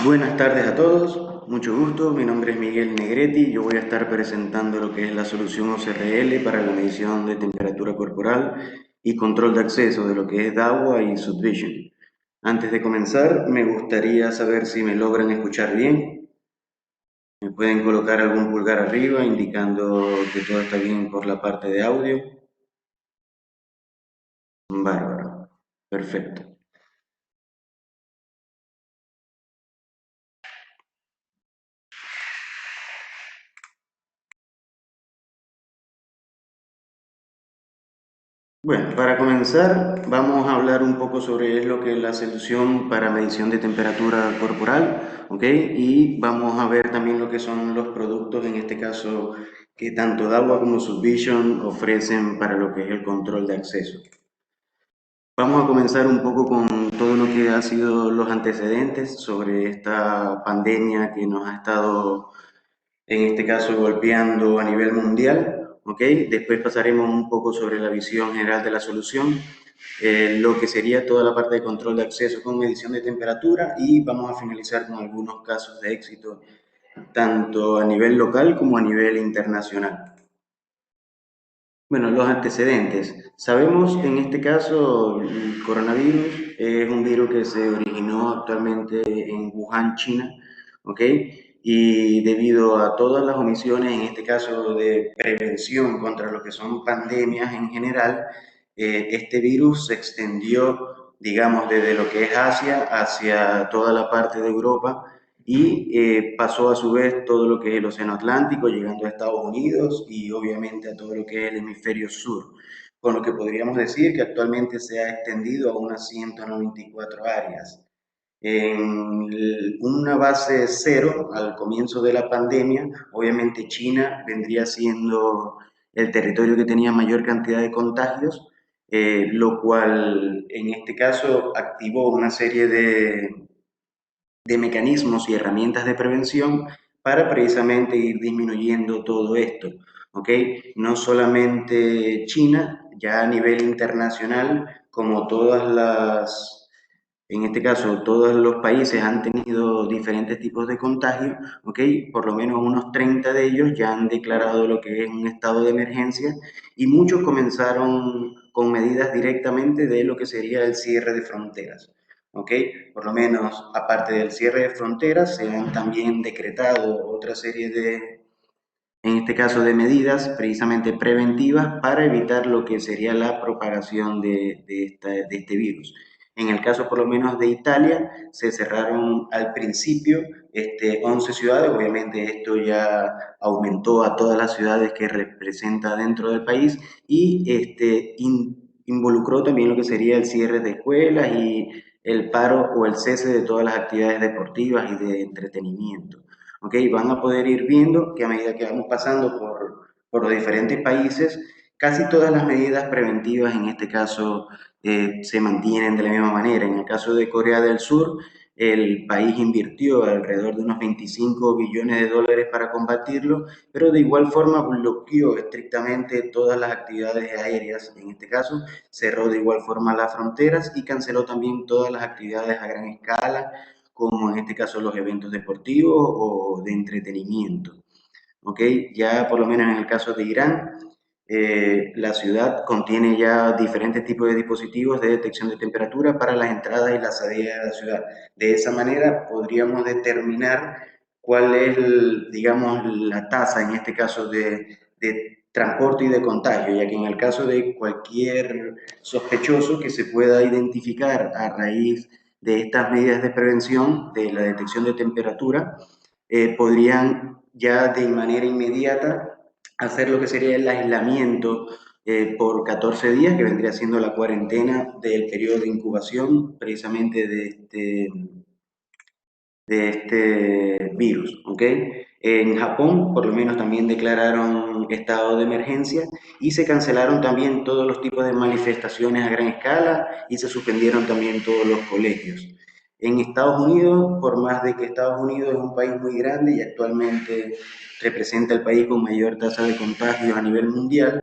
Buenas tardes a todos, mucho gusto, mi nombre es Miguel Negretti, yo voy a estar presentando lo que es la solución OCRL para la medición de temperatura corporal y control de acceso de lo que es DAWA y Subvision. Antes de comenzar, me gustaría saber si me logran escuchar bien. ¿Me pueden colocar algún pulgar arriba indicando que todo está bien por la parte de audio? Bárbaro, perfecto. Bueno, para comenzar, vamos a hablar un poco sobre lo que es la solución para medición de temperatura corporal, ¿ok? Y vamos a ver también lo que son los productos, en este caso, que tanto DAWA como Subvision ofrecen para lo que es el control de acceso. Vamos a comenzar un poco con todo lo que ha sido los antecedentes sobre esta pandemia que nos ha estado en este caso golpeando a nivel mundial, ¿ok? Después pasaremos un poco sobre la visión general de la solución, lo que sería toda la parte de control de acceso con medición de temperatura y vamos a finalizar con algunos casos de éxito, tanto a nivel local como a nivel internacional. Bueno, los antecedentes. Sabemos en este caso el coronavirus es un virus que se originó actualmente en Wuhan, China, ¿ok? Y debido a todas las omisiones, en este caso de prevención contra lo que son pandemias en general, este virus se extendió, digamos, desde lo que es Asia hacia toda la parte de Europa y pasó a su vez todo lo que es el Océano Atlántico, llegando a Estados Unidos y obviamente a todo lo que es el hemisferio sur, con lo que podríamos decir que actualmente se ha extendido a unas 194 áreas. En una base cero, al comienzo de la pandemia, obviamente China vendría siendo el territorio que tenía mayor cantidad de contagios, lo cual en este caso activó una serie de mecanismos y herramientas de prevención para precisamente ir disminuyendo todo esto, ¿ok? No solamente China, ya a nivel internacional, como todas las, en este caso, todos los países han tenido diferentes tipos de contagio, ¿ok? Por lo menos unos 30 de ellos ya han declarado lo que es un estado de emergencia y muchos comenzaron con medidas directamente de lo que sería el cierre de fronteras. ¿Ok? Por lo menos, aparte del cierre de fronteras, se han también decretado otra serie de, en este caso, de medidas precisamente preventivas para evitar lo que sería la propagación de este virus. En el caso, por lo menos, de Italia, se cerraron al principio 11 ciudades, obviamente esto ya aumentó a todas las ciudades que representa dentro del país y involucró también lo que sería el cierre de escuelas y el paro o el cese de todas las actividades deportivas y de entretenimiento. ¿Ok? Van a poder ir viendo que a medida que vamos pasando por los diferentes países, casi todas las medidas preventivas en este caso se mantienen de la misma manera. En el caso de Corea del Sur, el país invirtió alrededor de unos 25 billones de dólares para combatirlo, pero de igual forma bloqueó estrictamente todas las actividades aéreas. En este caso, cerró de igual forma las fronteras y canceló también todas las actividades a gran escala, como en este caso los eventos deportivos o de entretenimiento. ¿Ok? Ya por lo menos en el caso de Irán, la ciudad contiene ya diferentes tipos de dispositivos de detección de temperatura para las entradas y las salidas de la ciudad. De esa manera podríamos determinar cuál es, digamos, la tasa en este caso de transporte y de contagio, ya que en el caso de cualquier sospechoso que se pueda identificar a raíz de estas medidas de prevención, de la detección de temperatura, podrían ya de manera inmediata hacer lo que sería el aislamiento por 14 días, que vendría siendo la cuarentena del periodo de incubación precisamente de este virus. ¿Ok? En Japón, por lo menos, también declararon estado de emergencia y se cancelaron también todos los tipos de manifestaciones a gran escala y se suspendieron también todos los colegios. En Estados Unidos, por más de que Estados Unidos es un país muy grande y actualmente representa el país con mayor tasa de contagios a nivel mundial,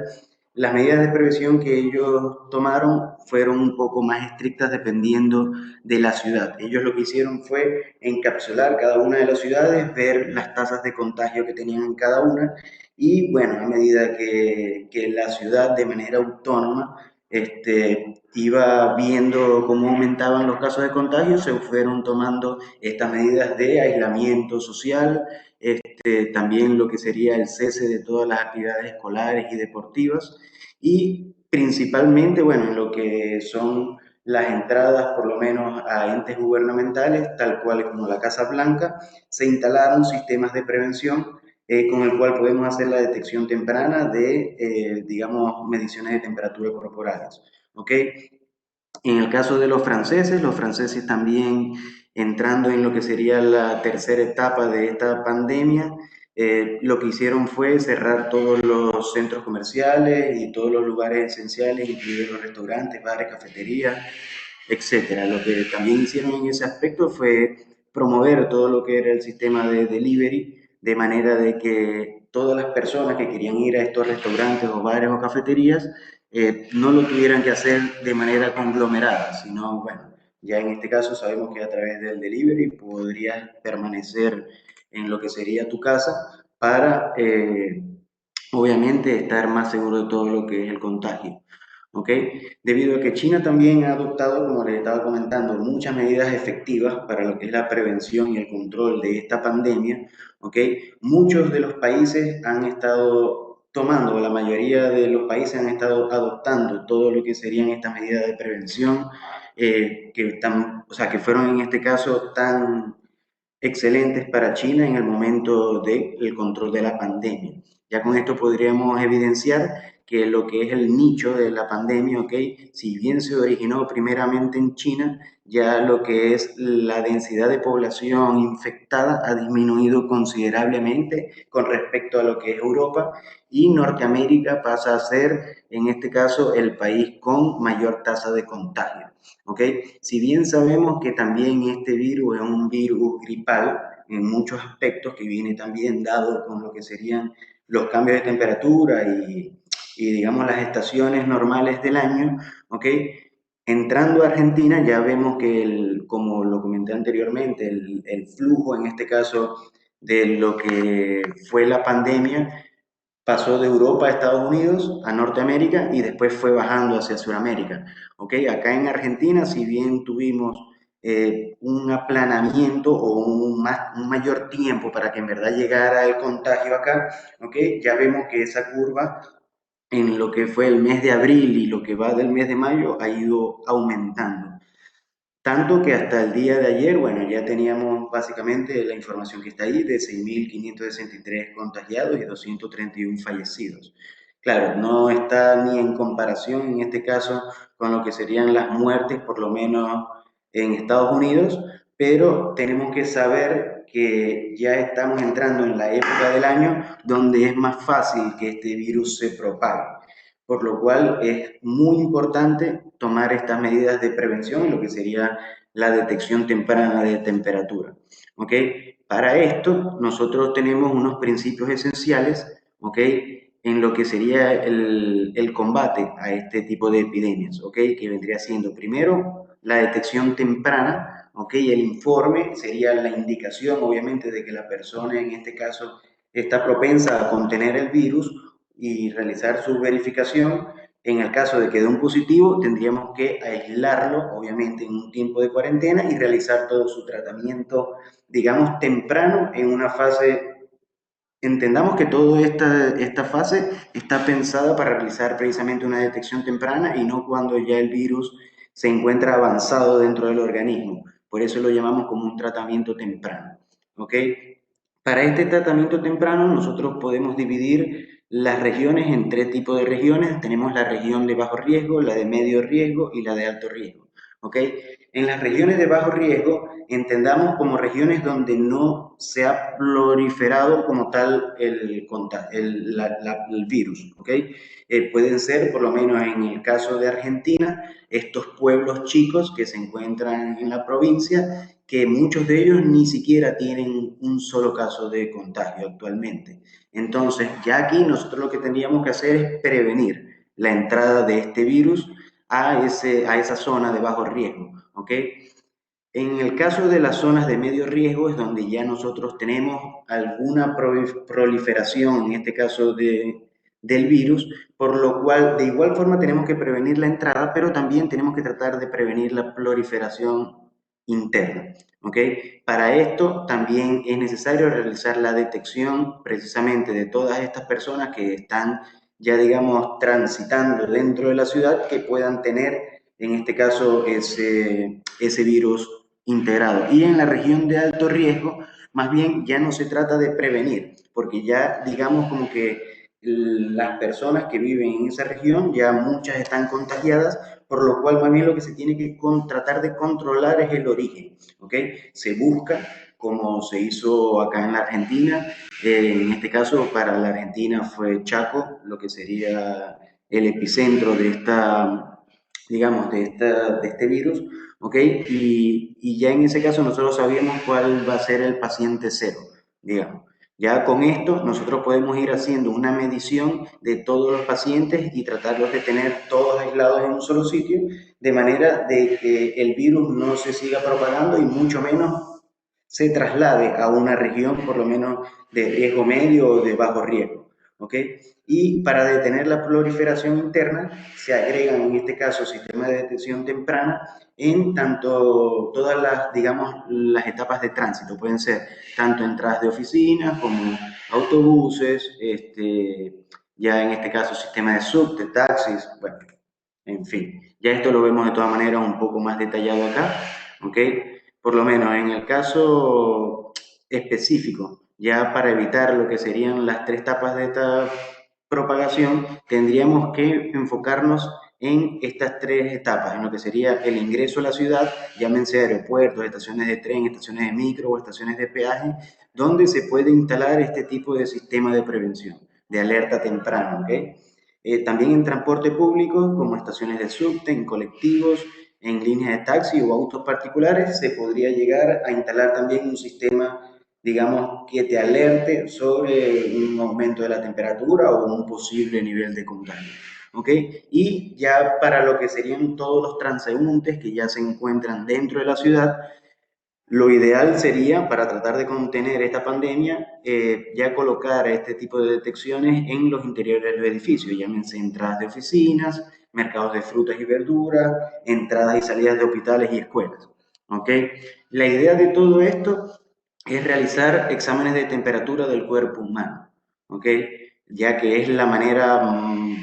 las medidas de prevención que ellos tomaron fueron un poco más estrictas dependiendo de la ciudad. Ellos lo que hicieron fue encapsular cada una de las ciudades, ver las tasas de contagio que tenían en cada una y bueno, a medida que la ciudad de manera autónoma iba viendo cómo aumentaban los casos de contagio, se fueron tomando estas medidas de aislamiento social, también lo que sería el cese de todas las actividades escolares y deportivas y principalmente, bueno, en lo que son las entradas, por lo menos a entes gubernamentales, tal cual como la Casa Blanca, se instalaron sistemas de prevención con el cual podemos hacer la detección temprana de, digamos, mediciones de temperatura corporales. ¿Ok? En el caso de los franceses también entrando en lo que sería la tercera etapa de esta pandemia, lo que hicieron fue cerrar todos los centros comerciales y todos los lugares esenciales, incluidos los restaurantes, bares, cafeterías, etcétera. Lo que también hicieron en ese aspecto fue promover todo lo que era el sistema de delivery, de manera de que todas las personas que querían ir a estos restaurantes o bares o cafeterías no lo tuvieran que hacer de manera conglomerada, sino, bueno, ya en este caso sabemos que a través del delivery podrías permanecer en lo que sería tu casa para, obviamente, estar más seguro de todo lo que es el contagio. ¿Ok? Debido a que China también ha adoptado, como les estaba comentando, muchas medidas efectivas para lo que es la prevención y el control de esta pandemia, ¿ok? Muchos de los países han estado tomando, la mayoría de los países han estado adoptando todo lo que serían estas medidas de prevención, o sea, que fueron en este caso tan excelentes para China en el momento del control de la pandemia. Ya con esto podríamos evidenciar que lo que es el nicho de la pandemia, ¿ok? Si bien se originó primeramente en China, ya lo que es la densidad de población infectada ha disminuido considerablemente con respecto a lo que es Europa y Norteamérica pasa a ser, en este caso, el país con mayor tasa de contagio. ¿Ok? Si bien sabemos que también este virus es un virus gripal en muchos aspectos que viene también dado con lo que serían los cambios de temperatura y digamos las estaciones normales del año, ¿ok? Entrando a Argentina ya vemos que, como lo comenté anteriormente, el flujo en este caso de lo que fue la pandemia pasó de Europa a Estados Unidos, a Norteamérica y después fue bajando hacia Sudamérica. ¿Okay? Acá en Argentina, si bien tuvimos un aplanamiento o un mayor tiempo para que en verdad llegara el contagio acá, ¿okay? Ya vemos que esa curva en lo que fue el mes de abril y lo que va del mes de mayo ha ido aumentando. Tanto que hasta el día de ayer, bueno, ya teníamos básicamente la información que está ahí de 6.563 contagiados y 231 fallecidos. Claro, no está ni en comparación en este caso con lo que serían las muertes, por lo menos en Estados Unidos, pero tenemos que saber que ya estamos entrando en la época del año donde es más fácil que este virus se propague, por lo cual es muy importante tomar estas medidas de prevención, lo que sería la detección temprana de temperatura. ¿Ok? Para esto, nosotros tenemos unos principios esenciales, ¿ok? En lo que sería el combate a este tipo de epidemias, ¿ok? Que vendría siendo primero la detección temprana, ¿ok? El informe sería la indicación, obviamente, de que la persona en este caso está propensa a contener el virus y realizar su verificación. En el caso de que dé un positivo, tendríamos que aislarlo, obviamente, en un tiempo de cuarentena y realizar todo su tratamiento, digamos, temprano en una fase. Entendamos que toda esta fase está pensada para realizar precisamente una detección temprana y no cuando ya el virus se encuentra avanzado dentro del organismo. Por eso lo llamamos como un tratamiento temprano. ¿Ok? Para este tratamiento temprano nosotros podemos dividir las regiones en tres tipos de regiones. Tenemos la región de bajo riesgo, la de medio riesgo y la de alto riesgo. ¿Ok? En las regiones de bajo riesgo entendamos como regiones donde no se ha proliferado como tal el virus. ¿Okay? Pueden ser, por lo menos en el caso de Argentina, estos pueblos chicos que se encuentran en la provincia, que muchos de ellos ni siquiera tienen un solo caso de contagio actualmente. Entonces, ya aquí nosotros lo que tendríamos que hacer es prevenir. la entrada de este virus a esa zona de bajo riesgo, ¿ok? En el caso de las zonas de medio riesgo es donde ya nosotros tenemos alguna proliferación, en este caso del virus, por lo cual de igual forma tenemos que prevenir la entrada, pero también tenemos que tratar de prevenir la proliferación interna. ¿Ok? Para esto también es necesario realizar la detección precisamente de todas estas personas que están ya digamos transitando dentro de la ciudad que puedan tener en este caso ese virus integrado. Y en la región de alto riesgo, más bien ya no se trata de prevenir, porque ya digamos como que las personas que viven en esa región, ya muchas están contagiadas, por lo cual más bien lo que se tiene que tratar de controlar es el origen, ¿ok? Se busca, como se hizo acá en la Argentina, en este caso para la Argentina fue Chaco, lo que sería el epicentro de esta, digamos, de este virus, ¿ok? Y ya en ese caso nosotros sabíamos cuál va a ser el paciente cero, digamos. Ya con esto nosotros podemos ir haciendo una medición de todos los pacientes y tratarlos de tener todos aislados en un solo sitio, de manera de que el virus no se siga propagando y mucho menos se traslade a una región por lo menos de riesgo medio o de bajo riesgo. ¿Ok? Y para detener la proliferación interna se agregan en este caso sistemas de detección temprana en tanto todas las, digamos, las etapas de tránsito. Pueden ser tanto entradas de oficinas como autobuses, ya en este caso sistema de subte, taxis, bueno, en fin. Ya esto lo vemos de todas maneras un poco más detallado acá, ¿ok? Por lo menos en el caso específico, ya para evitar lo que serían las tres etapas de esta propagación, tendríamos que enfocarnos en estas tres etapas, en lo que sería el ingreso a la ciudad, llámense aeropuertos, estaciones de tren, estaciones de micro o estaciones de peaje, donde se puede instalar este tipo de sistema de prevención, de alerta temprana, ¿ok? También en transporte público, como estaciones de subte, en colectivos, en líneas de taxi o autos particulares, se podría llegar a instalar también un sistema, digamos, que te alerte sobre un aumento de la temperatura o un posible nivel de contagio. ¿Ok? Y ya para lo que serían todos los transeúntes que ya se encuentran dentro de la ciudad, lo ideal sería, para tratar de contener esta pandemia, ya colocar este tipo de detecciones en los interiores de los edificios, llámense entradas de oficinas, mercados de frutas y verduras, entradas y salidas de hospitales y escuelas. ¿Ok? La idea de todo esto es realizar exámenes de temperatura del cuerpo humano, ¿ok? Ya que es la manera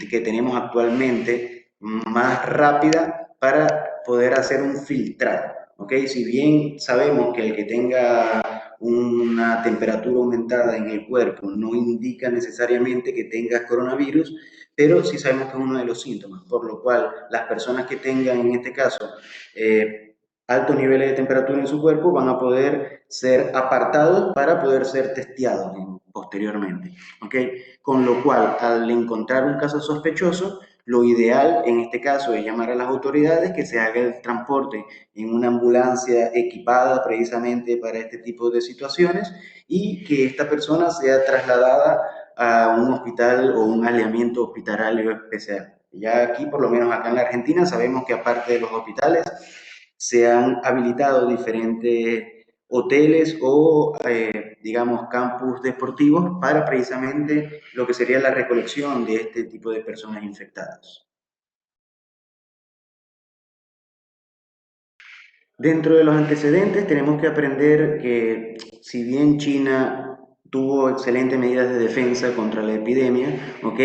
que tenemos actualmente más rápida para poder hacer un filtrado. ¿Ok? Si bien sabemos que el que tenga una temperatura aumentada en el cuerpo no indica necesariamente que tenga coronavirus, pero sí sabemos que es uno de los síntomas, por lo cual las personas que tengan en este caso altos niveles de temperatura en su cuerpo van a poder ser apartados para poder ser testeados posteriormente. ¿Ok? Con lo cual, al encontrar un caso sospechoso, lo ideal en este caso es llamar a las autoridades, que se haga el transporte en una ambulancia equipada precisamente para este tipo de situaciones y que esta persona sea trasladada a un hospital o un alineamiento hospitalario especial. Ya aquí, por lo menos acá en la Argentina, sabemos que aparte de los hospitales, se han habilitado diferentes hoteles o, digamos, campus deportivos para precisamente lo que sería la recolección de este tipo de personas infectadas. Dentro de los antecedentes tenemos que aprender que si bien China tuvo excelentes medidas de defensa contra la epidemia, ¿ok?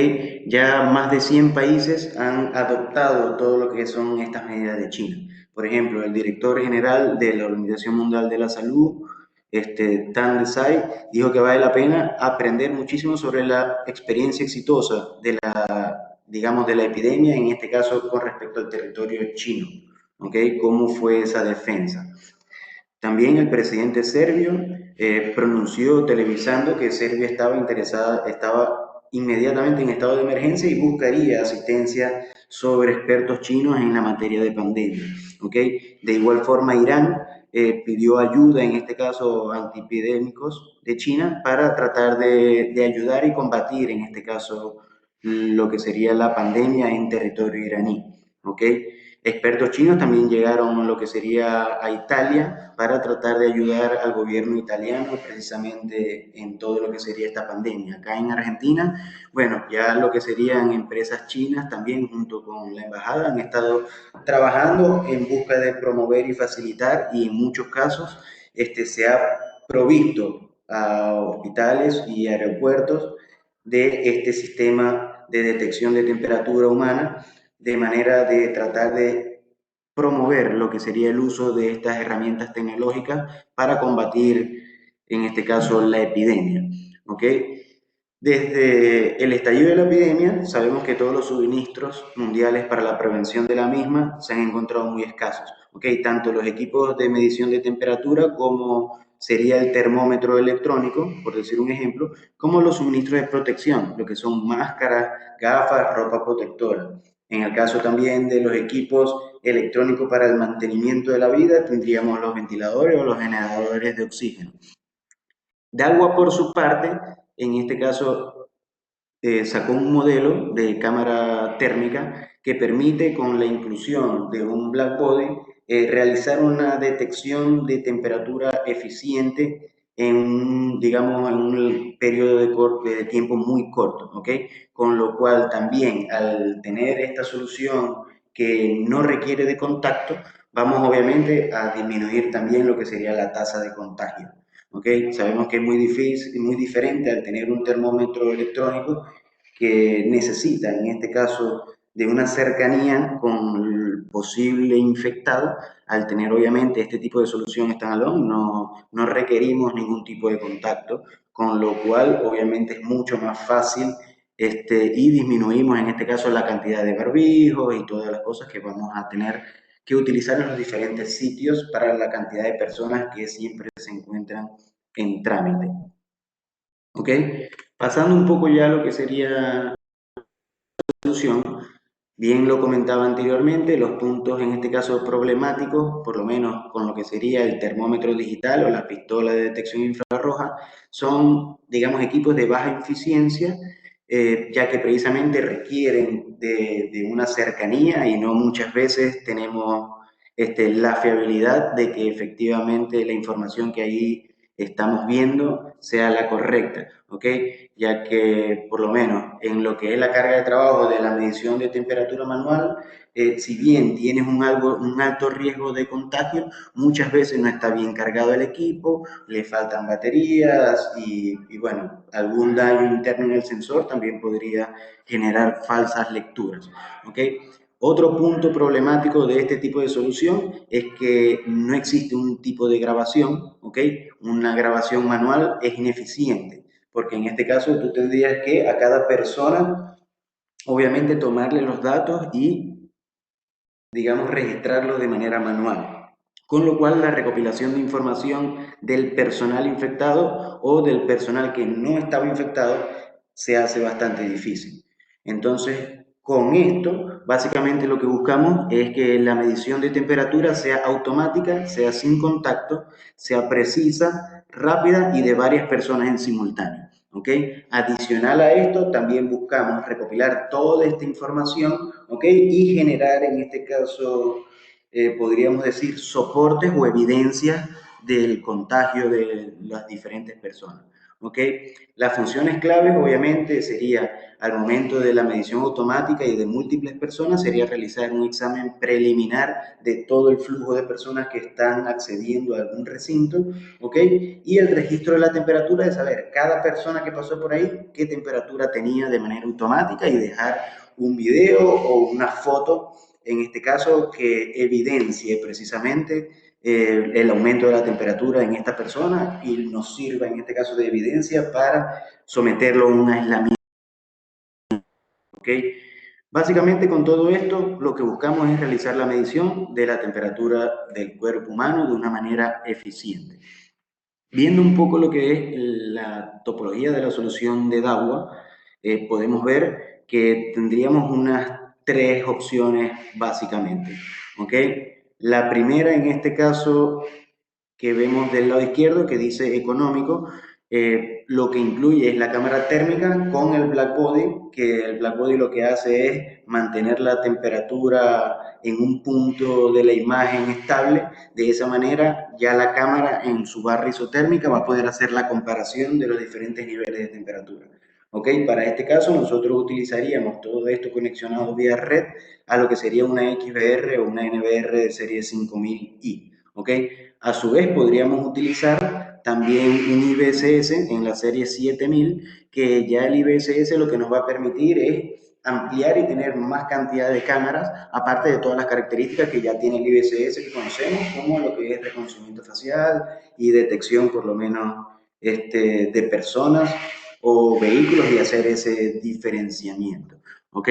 Ya más de 100 países han adoptado todo lo que son estas medidas de China. Por ejemplo, el director general de la Organización Mundial de la Salud, Tan Desai, dijo que vale la pena aprender muchísimo sobre la experiencia exitosa de la, digamos, de la epidemia, en este caso con respecto al territorio chino. ¿Ok? ¿Cómo fue esa defensa? También el presidente serbio pronunció televisando que Serbia estaba interesada, estaba inmediatamente en estado de emergencia y buscaría asistencia sobre expertos chinos en la materia de pandemia. ¿Ok? De igual forma, Irán pidió ayuda, en este caso antiepidémicos de China, para tratar de ayudar y combatir, en este caso, lo que sería la pandemia en territorio iraní, ¿ok? Expertos chinos también llegaron a lo que sería a Italia para tratar de ayudar al gobierno italiano precisamente en todo lo que sería esta pandemia. Acá en Argentina, bueno, ya lo que serían empresas chinas también junto con la embajada han estado trabajando en busca de promover y facilitar y en muchos casos se ha provisto a hospitales y aeropuertos de este sistema de detección de temperatura humana de manera de tratar de promover lo que sería el uso de estas herramientas tecnológicas para combatir, en este caso, la epidemia. ¿Ok? Desde el estallido de la epidemia, sabemos que todos los suministros mundiales para la prevención de la misma se han encontrado muy escasos. ¿Ok? Tanto los equipos de medición de temperatura como sería el termómetro electrónico, por decir un ejemplo, como los suministros de protección, lo que son máscaras, gafas, ropa protectora. En el caso también de los equipos electrónicos para el mantenimiento de la vida, tendríamos los ventiladores o los generadores de oxígeno. DALWA, por su parte, en este caso, sacó un modelo de cámara térmica que permite, con la inclusión de un black body, realizar una detección de temperatura eficiente en un, digamos, en un periodo de tiempo muy corto, ¿ok? Con lo cual también al tener esta solución que no requiere de contacto, vamos obviamente a disminuir también lo que sería la tasa de contagio. ¿Okay? Sabemos que es muy difícil, muy diferente al tener un termómetro electrónico que necesita, en este caso, de una cercanía con el posible infectado. Al tener obviamente este tipo de solución standalone, no requerimos ningún tipo de contacto, con lo cual obviamente es mucho más fácil y disminuimos en este caso la cantidad de barbijos y todas las cosas que vamos a tener que utilizar en los diferentes sitios para la cantidad de personas que siempre se encuentran en trámite. ¿Ok? Pasando un poco ya a lo que sería la solución, bien lo comentaba anteriormente, los puntos en este caso problemáticos, por lo menos con lo que sería el termómetro digital o la pistola de detección infrarroja, son, digamos, equipos de baja eficiencia, ya que precisamente requieren de una cercanía y no muchas veces tenemos la fiabilidad de que efectivamente la información que ahí estamos viendo sea la correcta, ¿ok? Ya que por lo menos en lo que es la carga de trabajo de la medición de temperatura manual, si bien tienes un alto riesgo de contagio, muchas veces no está bien cargado el equipo, le faltan baterías y bueno, algún daño interno en el sensor también podría generar falsas lecturas, ¿ok? Otro punto problemático de este tipo de solución es que no existe un tipo de grabación, ¿ok? Una grabación manual es ineficiente, porque en este caso tú tendrías que a cada persona, obviamente, tomarle los datos y, digamos, registrarlos de manera manual. Con lo cual, la recopilación de información del personal infectado o del personal que no estaba infectado se hace bastante difícil. Entonces, con esto, básicamente lo que buscamos es que la medición de temperatura sea automática, sea sin contacto, sea precisa, rápida y de varias personas en simultáneo. ¿Ok? Adicional a esto, también buscamos recopilar toda esta información, ¿ok? Y generar, en este caso, podríamos decir, soportes o evidencias del contagio de las diferentes personas. ¿Ok? Las funciones claves, obviamente, sería al momento de la medición automática y de múltiples personas, sería realizar un examen preliminar de todo el flujo de personas que están accediendo a algún recinto, ¿ok? Y el registro de la temperatura, de saber cada persona que pasó por ahí, qué temperatura tenía de manera automática y dejar un video o una foto, en este caso, que evidencie precisamente el aumento de la temperatura en esta persona y nos sirva en este caso de evidencia para someterlo a un aislamiento. ¿Okay? Básicamente con todo esto lo que buscamos es realizar la medición de la temperatura del cuerpo humano de una manera eficiente. Viendo un poco lo que es la topología de la solución de DAWA, podemos ver que tendríamos unas tres opciones básicamente. ¿Okay? La primera en este caso que vemos del lado izquierdo que dice económico, Lo que incluye es la cámara térmica con el blackbody, que el blackbody lo que hace es mantener la temperatura en un punto de la imagen estable. De esa manera ya la cámara en su barra isotérmica va a poder hacer la comparación de los diferentes niveles de temperatura. ¿Ok? Para este caso nosotros utilizaríamos todo esto conexionado vía red a lo que sería una XBR o una NBR de serie 5000i. ¿Ok? A su vez podríamos utilizar también un IBSS en la serie 7000, que ya el IBSS lo que nos va a permitir es ampliar y tener más cantidad de cámaras, aparte de todas las características que ya tiene el IBSS que conocemos, como lo que es reconocimiento facial y detección por lo menos de personas o vehículos y hacer ese diferenciamiento. ¿Ok?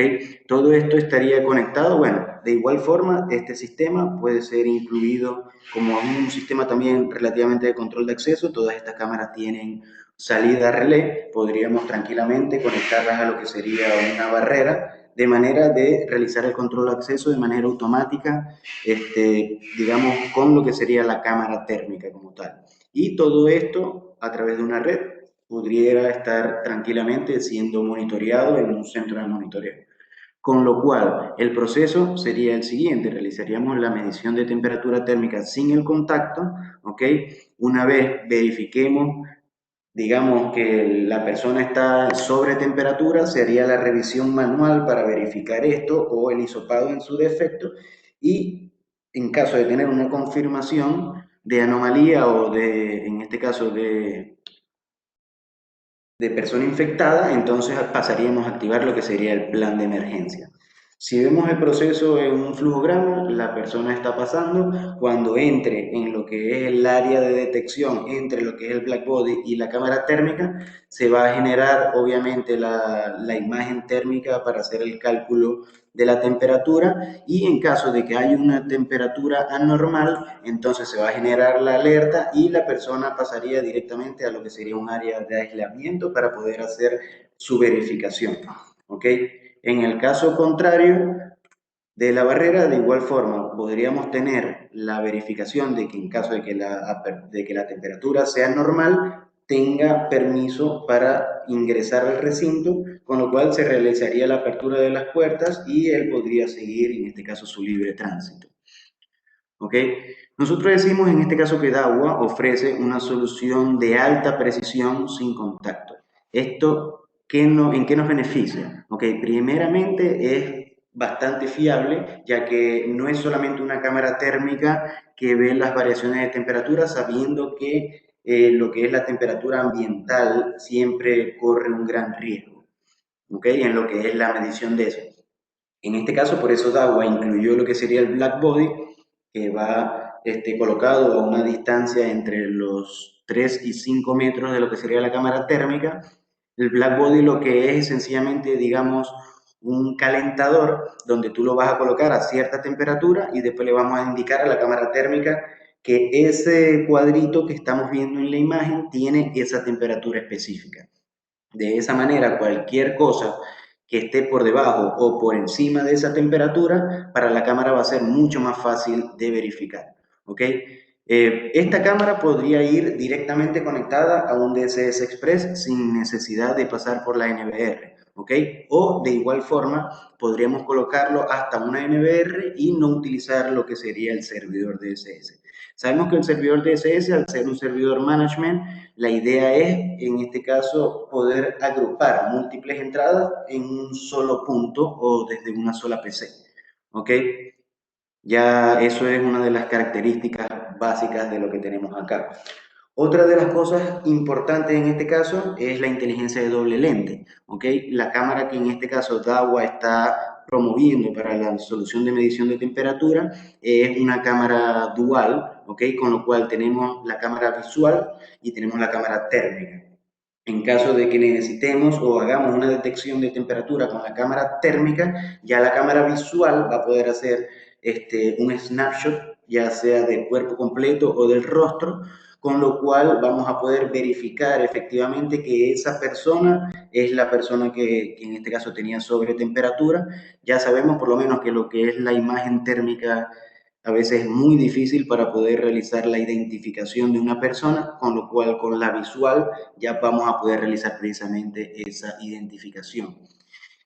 Todo esto estaría conectado. Bueno, de igual forma, este sistema puede ser incluido como un sistema también relativamente de control de acceso. Todas estas cámaras tienen salida relé. Podríamos tranquilamente conectarlas a lo que sería una barrera de manera de realizar el control de acceso de manera automática, digamos, con lo que sería la cámara térmica como tal. Y todo esto a través de una red pudiera estar tranquilamente siendo monitoreado en un centro de monitoreo. Con lo cual, el proceso sería el siguiente: realizaríamos la medición de temperatura térmica sin el contacto, ¿ok? Una vez verifiquemos, digamos que la persona está sobre temperatura, se haría la revisión manual para verificar esto o el hisopado en su defecto, y en caso de tener una confirmación de anomalía o de, en este caso, de persona infectada, entonces pasaríamos a activar lo que sería el plan de emergencia. Si vemos el proceso en un flujograma, la persona está pasando. Cuando entre en lo que es el área de detección entre lo que es el blackbody y la cámara térmica, se va a generar obviamente la imagen térmica para hacer el cálculo de la temperatura, y en caso de que haya una temperatura anormal, entonces se va a generar la alerta y la persona pasaría directamente a lo que sería un área de aislamiento para poder hacer su verificación. ¿Ok? En el caso contrario de la barrera, de igual forma, podríamos tener la verificación de que en caso de que la temperatura sea normal, tenga permiso para ingresar al recinto, con lo cual se realizaría la apertura de las puertas y él podría seguir, en este caso, su libre tránsito. ¿Ok? Nosotros decimos en este caso que DAWA ofrece una solución de alta precisión sin contacto. ¿Esto en qué nos beneficia? ¿Ok? Primeramente es bastante fiable, ya que no es solamente una cámara térmica que ve las variaciones de temperatura, sabiendo que lo que es la temperatura ambiental siempre corre un gran riesgo, ¿ok? En lo que es la medición de eso. En este caso, por eso DAWA incluyó lo que sería el black body, que va colocado a una distancia entre los 3 y 5 metros de lo que sería la cámara térmica. El black body lo que es sencillamente, digamos, un calentador donde tú lo vas a colocar a cierta temperatura y después le vamos a indicar a la cámara térmica que ese cuadrito que estamos viendo en la imagen tiene esa temperatura específica. De esa manera, cualquier cosa que esté por debajo o por encima de esa temperatura, para la cámara va a ser mucho más fácil de verificar. ¿Ok? Esta cámara podría ir directamente conectada a un DSS Express sin necesidad de pasar por la NBR. ¿Ok? O de igual forma, podríamos colocarlo hasta una NBR y no utilizar lo que sería el servidor DSS. Sabemos que el servidor DSS, al ser un servidor management, la idea es, en este caso, poder agrupar múltiples entradas en un solo punto o desde una sola PC. ¿Ok? Ya eso es una de las características básicas de lo que tenemos acá. Otra de las cosas importantes en este caso es la inteligencia de doble lente. ¿Ok? La cámara que en este caso DAWA está promoviendo para la solución de medición de temperatura es una cámara dual, ¿ok? Con lo cual tenemos la cámara visual y tenemos la cámara térmica. En caso de que necesitemos o hagamos una detección de temperatura con la cámara térmica, ya la cámara visual va a poder hacer un snapshot, ya sea del cuerpo completo o del rostro, con lo cual vamos a poder verificar efectivamente que esa persona es la persona que en este caso tenía sobretemperatura. Ya sabemos por lo menos que lo que es la imagen térmica a veces es muy difícil para poder realizar la identificación de una persona, con lo cual con la visual ya vamos a poder realizar precisamente esa identificación.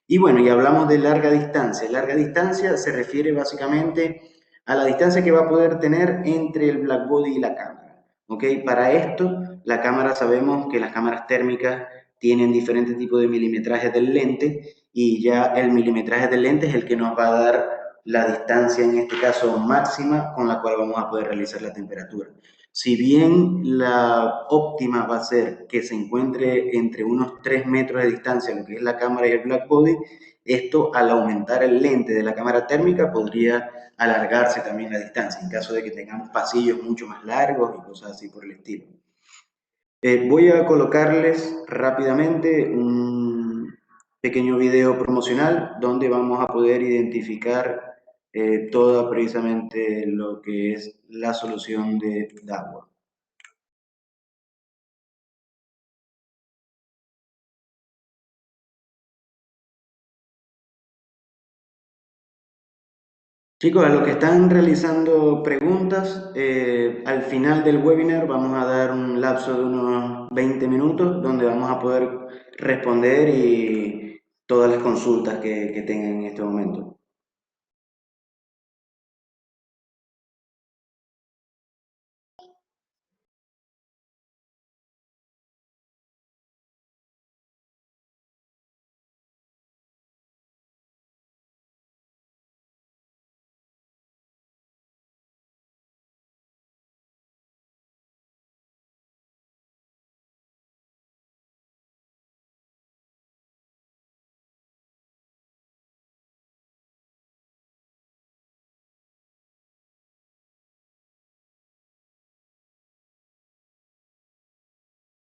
Y bueno, y hablamos de larga distancia. Larga distancia se refiere básicamente a la distancia que va a poder tener entre el blackbody y la cámara. ¿Ok? Para esto, la cámara sabemos que las cámaras térmicas tienen diferentes tipos de milimetraje del lente y ya el milimetraje del lente es el que nos va a dar la distancia, en este caso máxima, con la cual vamos a poder realizar la temperatura. Si bien la óptima va a ser que se encuentre entre unos 3 metros de distancia, lo que es la cámara y el blackbody, esto al aumentar el lente de la cámara térmica podría alargarse también la distancia, en caso de que tengamos pasillos mucho más largos y cosas así por el estilo. Voy a colocarles rápidamente un pequeño video promocional donde vamos a poder identificar toda precisamente lo que es la solución de agua. Chicos, a los que están realizando preguntas, al final del webinar vamos a dar un lapso de unos 20 minutos donde vamos a poder responder y todas las consultas que tengan en este momento.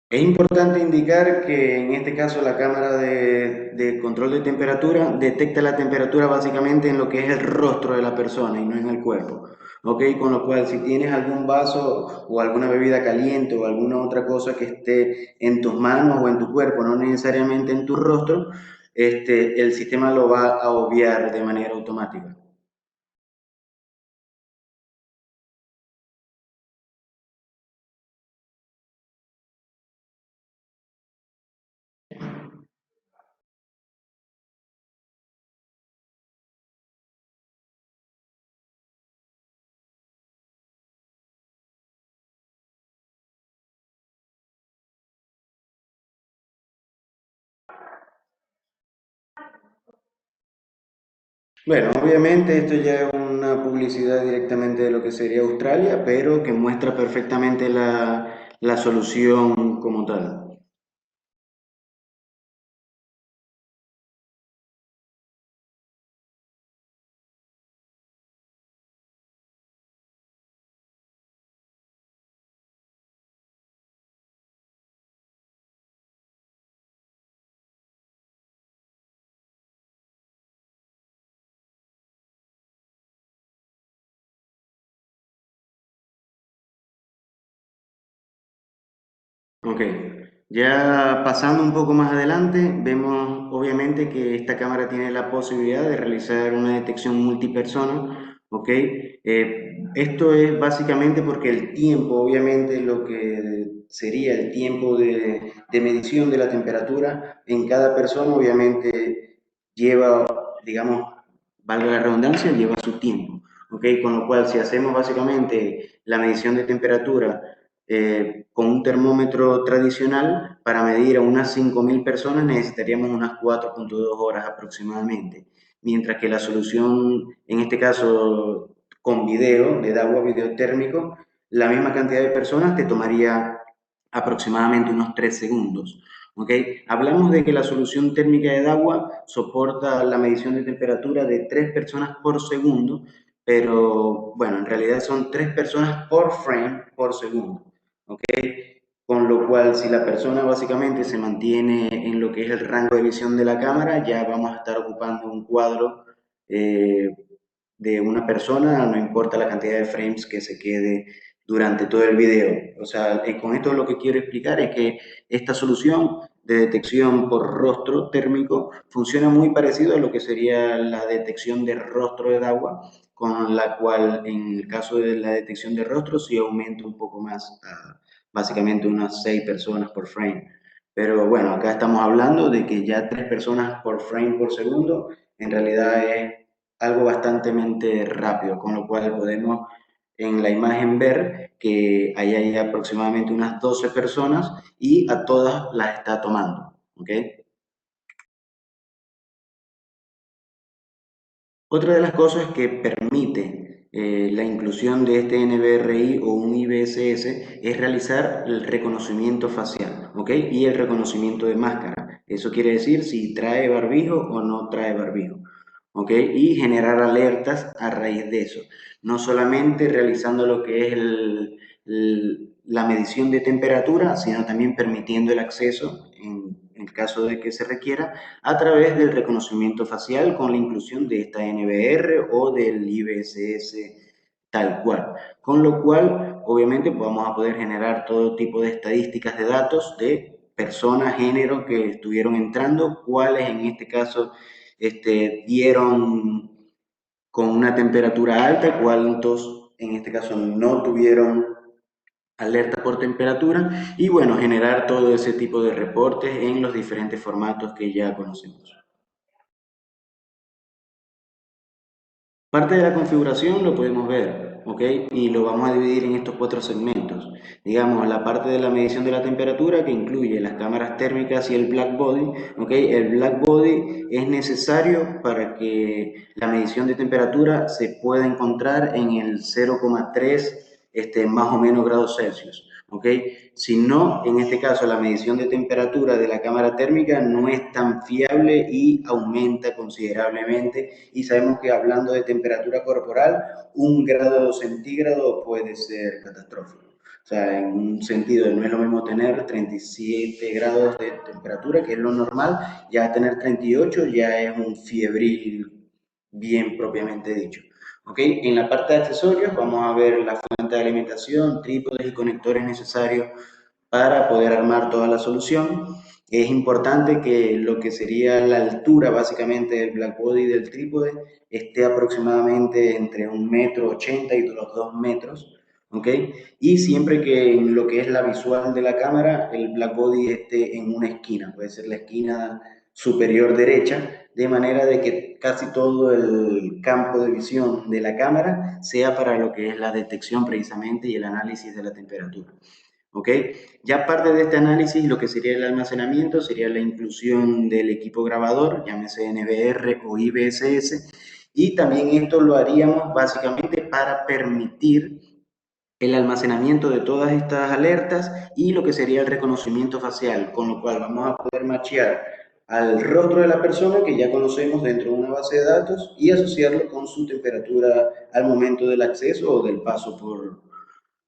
Es importante indicar que en este caso la cámara de control de temperatura detecta la temperatura básicamente en lo que es el rostro de la persona y no en el cuerpo. ¿Ok? Con lo cual, si tienes algún vaso o alguna bebida caliente o alguna otra cosa que esté en tus manos o en tu cuerpo, no necesariamente en tu rostro, el sistema lo va a obviar de manera automática. Bueno, obviamente esto ya es una publicidad directamente de lo que sería Australia, pero que muestra perfectamente la solución como tal. Ok, ya pasando un poco más adelante, vemos obviamente que esta cámara tiene la posibilidad de realizar una detección multipersona. Ok, esto es básicamente porque el tiempo, obviamente, lo que sería el tiempo de medición de la temperatura en cada persona, obviamente lleva, digamos, valga la redundancia, lleva su tiempo. Ok, con lo cual, si hacemos básicamente la medición de temperatura con un termómetro tradicional, para medir a unas 5.000 personas necesitaríamos unas 4,2 horas aproximadamente, mientras que la solución, en este caso con video, de agua video térmico, la misma cantidad de personas te tomaría aproximadamente unos 3 segundos. ¿Okay? Hablamos de que la solución térmica de agua soporta la medición de temperatura de 3 personas por segundo, pero bueno, en realidad son 3 personas por frame por segundo. ¿Ok? Con lo cual, si la persona básicamente se mantiene en lo que es el rango de visión de la cámara, ya vamos a estar ocupando un cuadro eh, de una persona, no importa la cantidad de frames que se quede durante todo el video. O sea, con esto lo que quiero explicar es que esta solución de detección por rostro térmico funciona muy parecido a lo que sería la detección de rostro de agua, con la cual en el caso de la detección de rostro sí aumenta un poco más, básicamente unas 6 personas por frame. Pero bueno, acá estamos hablando de que ya 3 personas por frame por segundo en realidad es algo bastante rápido, con lo cual podemos en la imagen ver que ahí hay aproximadamente unas 12 personas y a todas las está tomando, ¿ok? Otra de las cosas que permite la inclusión de este NBRI o un IBSS es realizar el reconocimiento facial, ¿ok? Y el reconocimiento de máscara. Eso quiere decir si trae barbijo o no trae barbijo, ¿ok? Y generar alertas a raíz de eso. No solamente realizando lo que es la medición de temperatura, sino también permitiendo el acceso, en el caso de que se requiera, a través del reconocimiento facial con la inclusión de esta NBR o del IBSS tal cual. Con lo cual, obviamente, vamos a poder generar todo tipo de estadísticas de datos de personas, género que estuvieron entrando, cuáles en este caso dieron con una temperatura alta, cuántos en este caso no tuvieron alerta por temperatura y bueno, generar todo ese tipo de reportes en los diferentes formatos que ya conocemos. Parte de la configuración lo podemos ver, ¿ok? Y lo vamos a dividir en estos 4 segmentos. Digamos, la parte de la medición de la temperatura que incluye las cámaras térmicas y el black body, ¿ok? El black body es necesario para que la medición de temperatura se pueda encontrar en el 0,3 más o menos grados Celsius, ¿ok? Si no, en este caso la medición de temperatura de la cámara térmica no es tan fiable y aumenta considerablemente y sabemos que hablando de temperatura corporal, 1 grado centígrado puede ser catastrófico. O sea, en un sentido, no es lo mismo tener 37 grados de temperatura, que es lo normal, ya tener 38 ya es un fiebril bien propiamente dicho. ¿Ok? En la parte de accesorios vamos a ver la fuente de alimentación, trípodes y conectores necesarios para poder armar toda la solución. Es importante que lo que sería la altura básicamente del blackbody y del trípode esté aproximadamente entre 1,80 m y los 2 metros, ¿ok? Y siempre que en lo que es la visual de la cámara, el blackbody esté en una esquina, puede ser la esquina superior derecha, de manera de que casi todo el campo de visión de la cámara sea para lo que es la detección precisamente y el análisis de la temperatura. ¿Ok? Ya aparte de este análisis, lo que sería el almacenamiento sería la inclusión del equipo grabador, llámese NVR o IBSS, y también esto lo haríamos básicamente para permitir el almacenamiento de todas estas alertas y lo que sería el reconocimiento facial, con lo cual vamos a poder machear al rostro de la persona que ya conocemos dentro de una base de datos y asociarlo con su temperatura al momento del acceso o del paso por,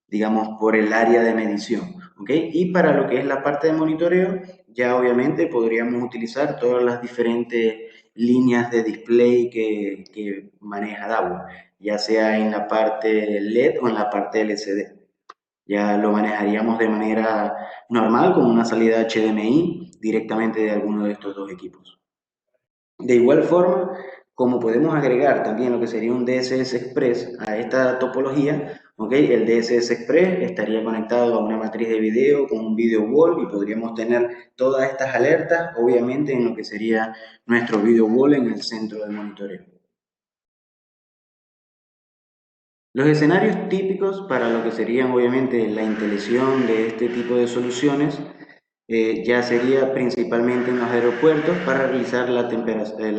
digamos, por el área de medición, ¿ok? Y para lo que es la parte de monitoreo, ya obviamente podríamos utilizar todas las diferentes líneas de display que maneja DAWO, ya sea en la parte LED o en la parte LCD. Ya lo manejaríamos de manera normal con una salida HDMI directamente de alguno de estos dos equipos. De igual forma, como podemos agregar también lo que sería un DSS Express a esta topología, ¿ok? El DSS Express estaría conectado a una matriz de video con un video wall y podríamos tener todas estas alertas, obviamente, en lo que sería nuestro video wall en el centro de monitoreo. Los escenarios típicos para lo que serían obviamente la integración de este tipo de soluciones ya sería principalmente en los aeropuertos para realizar la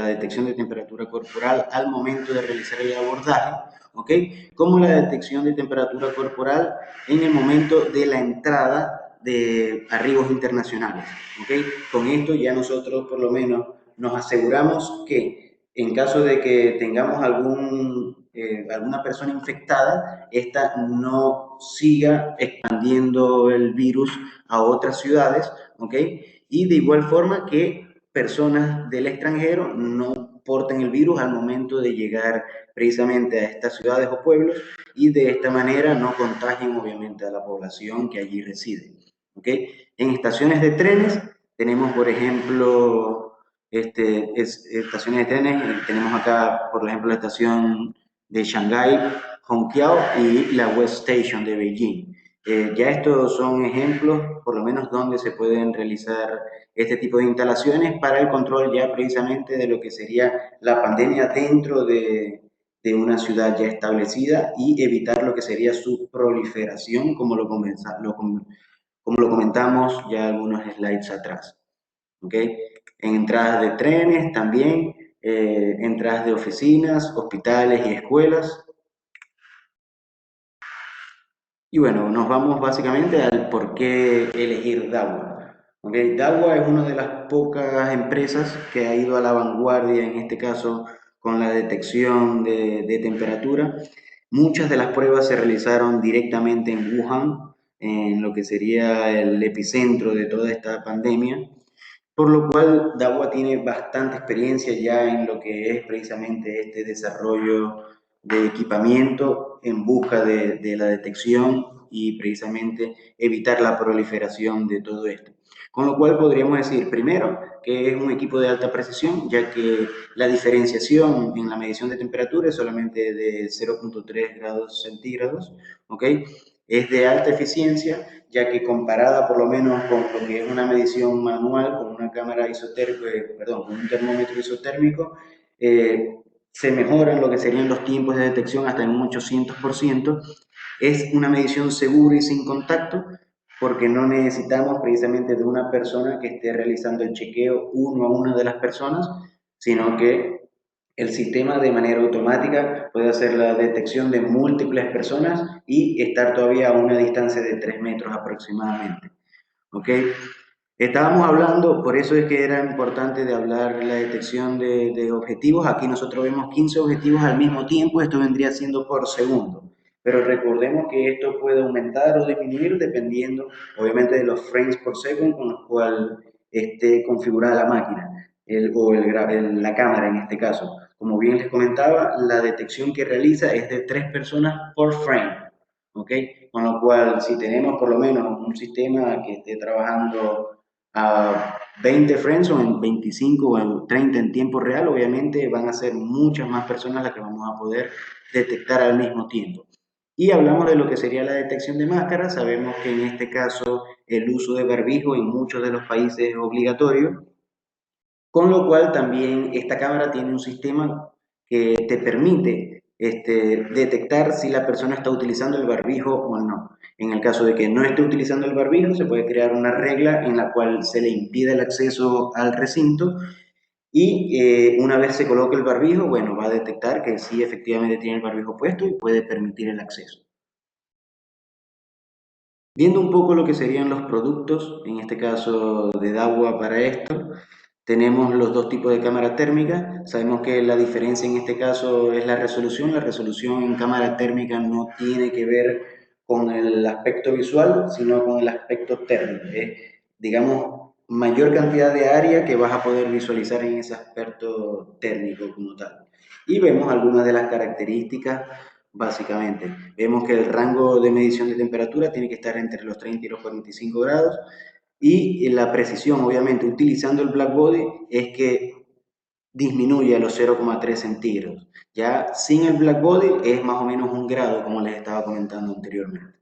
detección de temperatura corporal al momento de realizar el abordaje, ¿ok? Como la detección de temperatura corporal en el momento de la entrada de arribos internacionales, ¿ok? Con esto ya nosotros por lo menos nos aseguramos que en caso de que tengamos alguna persona infectada, esta no siga expandiendo el virus a otras ciudades, ¿ok? Y de igual forma que personas del extranjero no porten el virus al momento de llegar precisamente a estas ciudades o pueblos y de esta manera no contagien obviamente a la población que allí reside, ¿ok? En estaciones de trenes tenemos, por ejemplo, estaciones de trenes, tenemos acá, por ejemplo, la estación de Shanghái, Hongqiao y la West Station de Beijing. Ya estos son ejemplos, por lo menos, donde se pueden realizar este tipo de instalaciones para el control ya precisamente de lo que sería la pandemia dentro de una ciudad ya establecida y evitar lo que sería su proliferación, como lo comentamos ya algunos slides atrás. ¿Okay? En entradas de trenes también, entradas de oficinas, hospitales y escuelas. Y bueno, nos vamos básicamente al por qué elegir Dahua. ¿Okay? Dahua es una de las pocas empresas que ha ido a la vanguardia, en este caso, con la detección de temperatura. Muchas de las pruebas se realizaron directamente en Wuhan, en lo que sería el epicentro de toda esta pandemia. Por lo cual, Dahua tiene bastante experiencia ya en lo que es precisamente este desarrollo de equipamiento en busca de la detección y precisamente evitar la proliferación de todo esto. Con lo cual podríamos decir, primero, que es un equipo de alta precisión, ya que la diferenciación en la medición de temperatura es solamente de 0,3 grados centígrados, ¿ok? Es de alta eficiencia, ya que comparada por lo menos con lo que es una medición manual, con una cámara isotérmica, perdón, con un termómetro isotérmico, se mejoran lo que serían los tiempos de detección hasta en un 800%. Es una medición segura y sin contacto, porque no necesitamos precisamente de una persona que esté realizando el chequeo uno a una de las personas, sino que el sistema de manera automática puede hacer la detección de múltiples personas y estar todavía a una distancia de 3 metros aproximadamente. ¿Ok? Estábamos hablando, por eso es que era importante de hablar la detección de objetivos. Aquí nosotros vemos 15 objetivos al mismo tiempo, esto vendría siendo por segundo. Pero recordemos que esto puede aumentar o disminuir dependiendo, obviamente, de los frames por segundo con los cuales esté configurada la máquina la cámara en este caso. Como bien les comentaba, la detección que realiza es de 3 personas por frame. ¿Ok? Con lo cual, si tenemos por lo menos un sistema que esté trabajando a 20 frames o en 25 o en 30 en tiempo real, obviamente van a ser muchas más personas las que vamos a poder detectar al mismo tiempo. Y hablamos de lo que sería la detección de máscaras. Sabemos que en este caso el uso de barbijo en muchos de los países es obligatorio, con lo cual también esta cámara tiene un sistema que te permite detectar si la persona está utilizando el barbijo o no. En el caso de que no esté utilizando el barbijo, se puede crear una regla en la cual se le impide el acceso al recinto y una vez se coloque el barbijo, bueno, va a detectar que sí efectivamente tiene el barbijo puesto y puede permitir el acceso. Viendo un poco lo que serían los productos, en este caso de Dahua para esto, tenemos los dos tipos de cámara térmica. Sabemos que la diferencia en este caso es la resolución. La resolución en cámara térmica no tiene que ver con el aspecto visual, sino con el aspecto térmico. Digamos, mayor cantidad de área que vas a poder visualizar en ese aspecto térmico como tal. Y vemos algunas de las características. Básicamente, vemos que el rango de medición de temperatura tiene que estar entre los 30 y los 45 grados y la precisión, obviamente, utilizando el black body es que disminuye a los 0,3 centígrados. Ya sin el black body es más o menos un grado, como les estaba comentando anteriormente.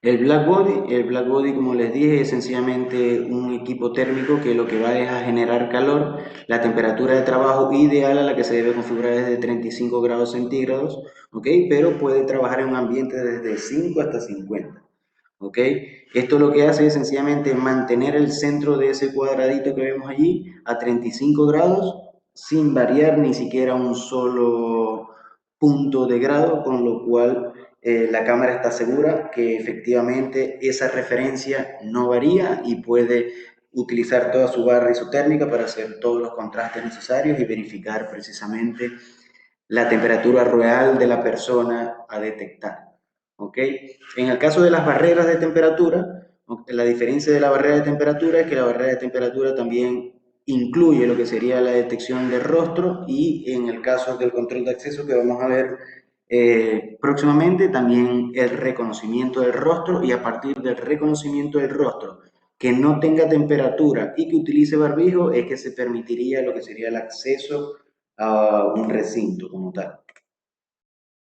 El Black Body, como les dije, es sencillamente un equipo térmico que lo que va es a generar calor. La temperatura de trabajo ideal a la que se debe configurar es de 35 grados centígrados, ¿ok? Pero puede trabajar en un ambiente desde 5 hasta 50. ¿Ok? Esto lo que hace es sencillamente mantener el centro de ese cuadradito que vemos allí a 35 grados sin variar ni siquiera un solo punto de grado, con lo cual la cámara está segura que efectivamente esa referencia no varía y puede utilizar toda su barra isotérmica para hacer todos los contrastes necesarios y verificar precisamente la temperatura real de la persona a detectar. ¿Ok? En el caso de las barreras de temperatura, la diferencia de la barrera de temperatura es que la barrera de temperatura también incluye lo que sería la detección de rostro y en el caso del control de acceso que vamos a ver próximamente, también el reconocimiento del rostro y a partir del reconocimiento del rostro que no tenga temperatura y que utilice barbijo es que se permitiría lo que sería el acceso a un recinto como tal.